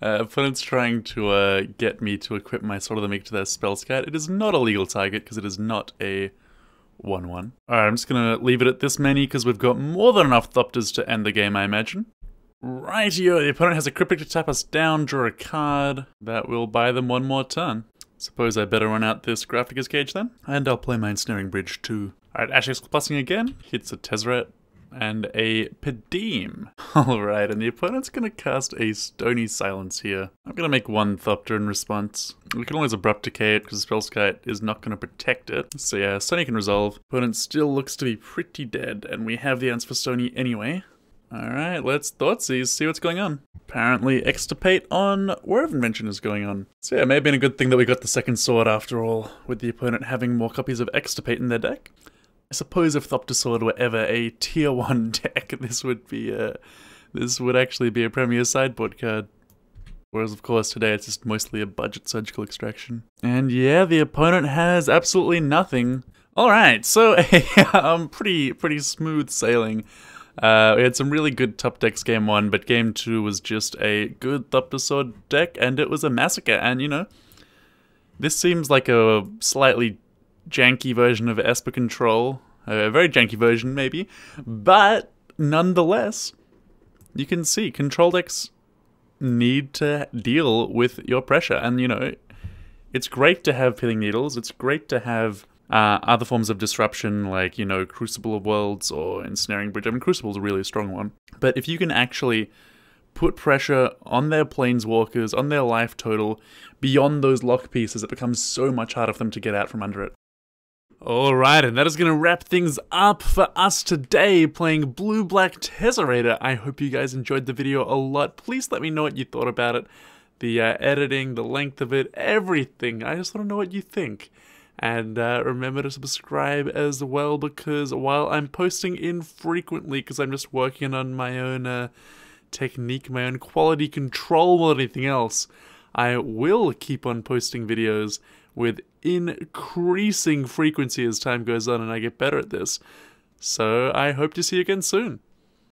Opponent's trying to get me to equip my Sword of the Meek to their Spell's Kite. It is not a legal target because it is not a 1/1. Alright, I'm just going to leave it at this many because we've got more than enough Thopters to end the game, I imagine. Rightio, the opponent has a Cryptic to tap us down, draw a card. That will buy them 1 more turn. Suppose I better run out this Grafdigger's Cage then. And I'll play my Ensnaring Bridge too. Alright, Ashiok's Plussing again. Hits a Tezzeret. And a Padeem. Alright, and the opponent's going to cast a Stony Silence here. I'm going to make 1 Thopter in response. We can always Abrupt Decay it because Spell's Kite is not going to protect it. So yeah, Stony can resolve. Opponent still looks to be pretty dead, and we have the answer for Stony anyway. Alright, let's Thoughtseize, see what's going on. Apparently Extirpate on Whir of Invention is going on. So yeah, it may have been a good thing that we got the second sword after all, with the opponent having more copies of Extirpate in their deck. I suppose if Thopter Sword were ever a tier 1 deck, this would actually be a premier sideboard card. Whereas, of course, today it's just mostly a budget surgical extraction. And yeah, the opponent has absolutely nothing. Alright, so pretty smooth sailing. We had some really good top decks game 1, but game 2 was just a good Thopter Sword deck, and it was a massacre. And, you know, this seems like a slightly janky version of Esper Control. A very janky version, maybe. But, nonetheless, you can see control decks need to deal with your pressure. And, you know, it's great to have Pithing Needles. It's great to have other forms of disruption, like, you know, Crucible of Worlds or Ensnaring Bridge. I mean, Crucible's a really strong one. But if you can actually put pressure on their planeswalkers, on their life total, beyond those lock pieces, it becomes so much harder for them to get out from under it. Alright, and that is going to wrap things up for us today playing Blue-Black Tezzerator. I hope you guys enjoyed the video a lot. Please let me know what you thought about it. The editing, the length of it, everything. I just want to know what you think. And remember to subscribe as well, because while I'm posting infrequently, because I'm just working on my own technique, my own quality control more than anything else, I will keep on posting videos with increasing frequency as time goes on and I get better at this. So I hope to see you again soon.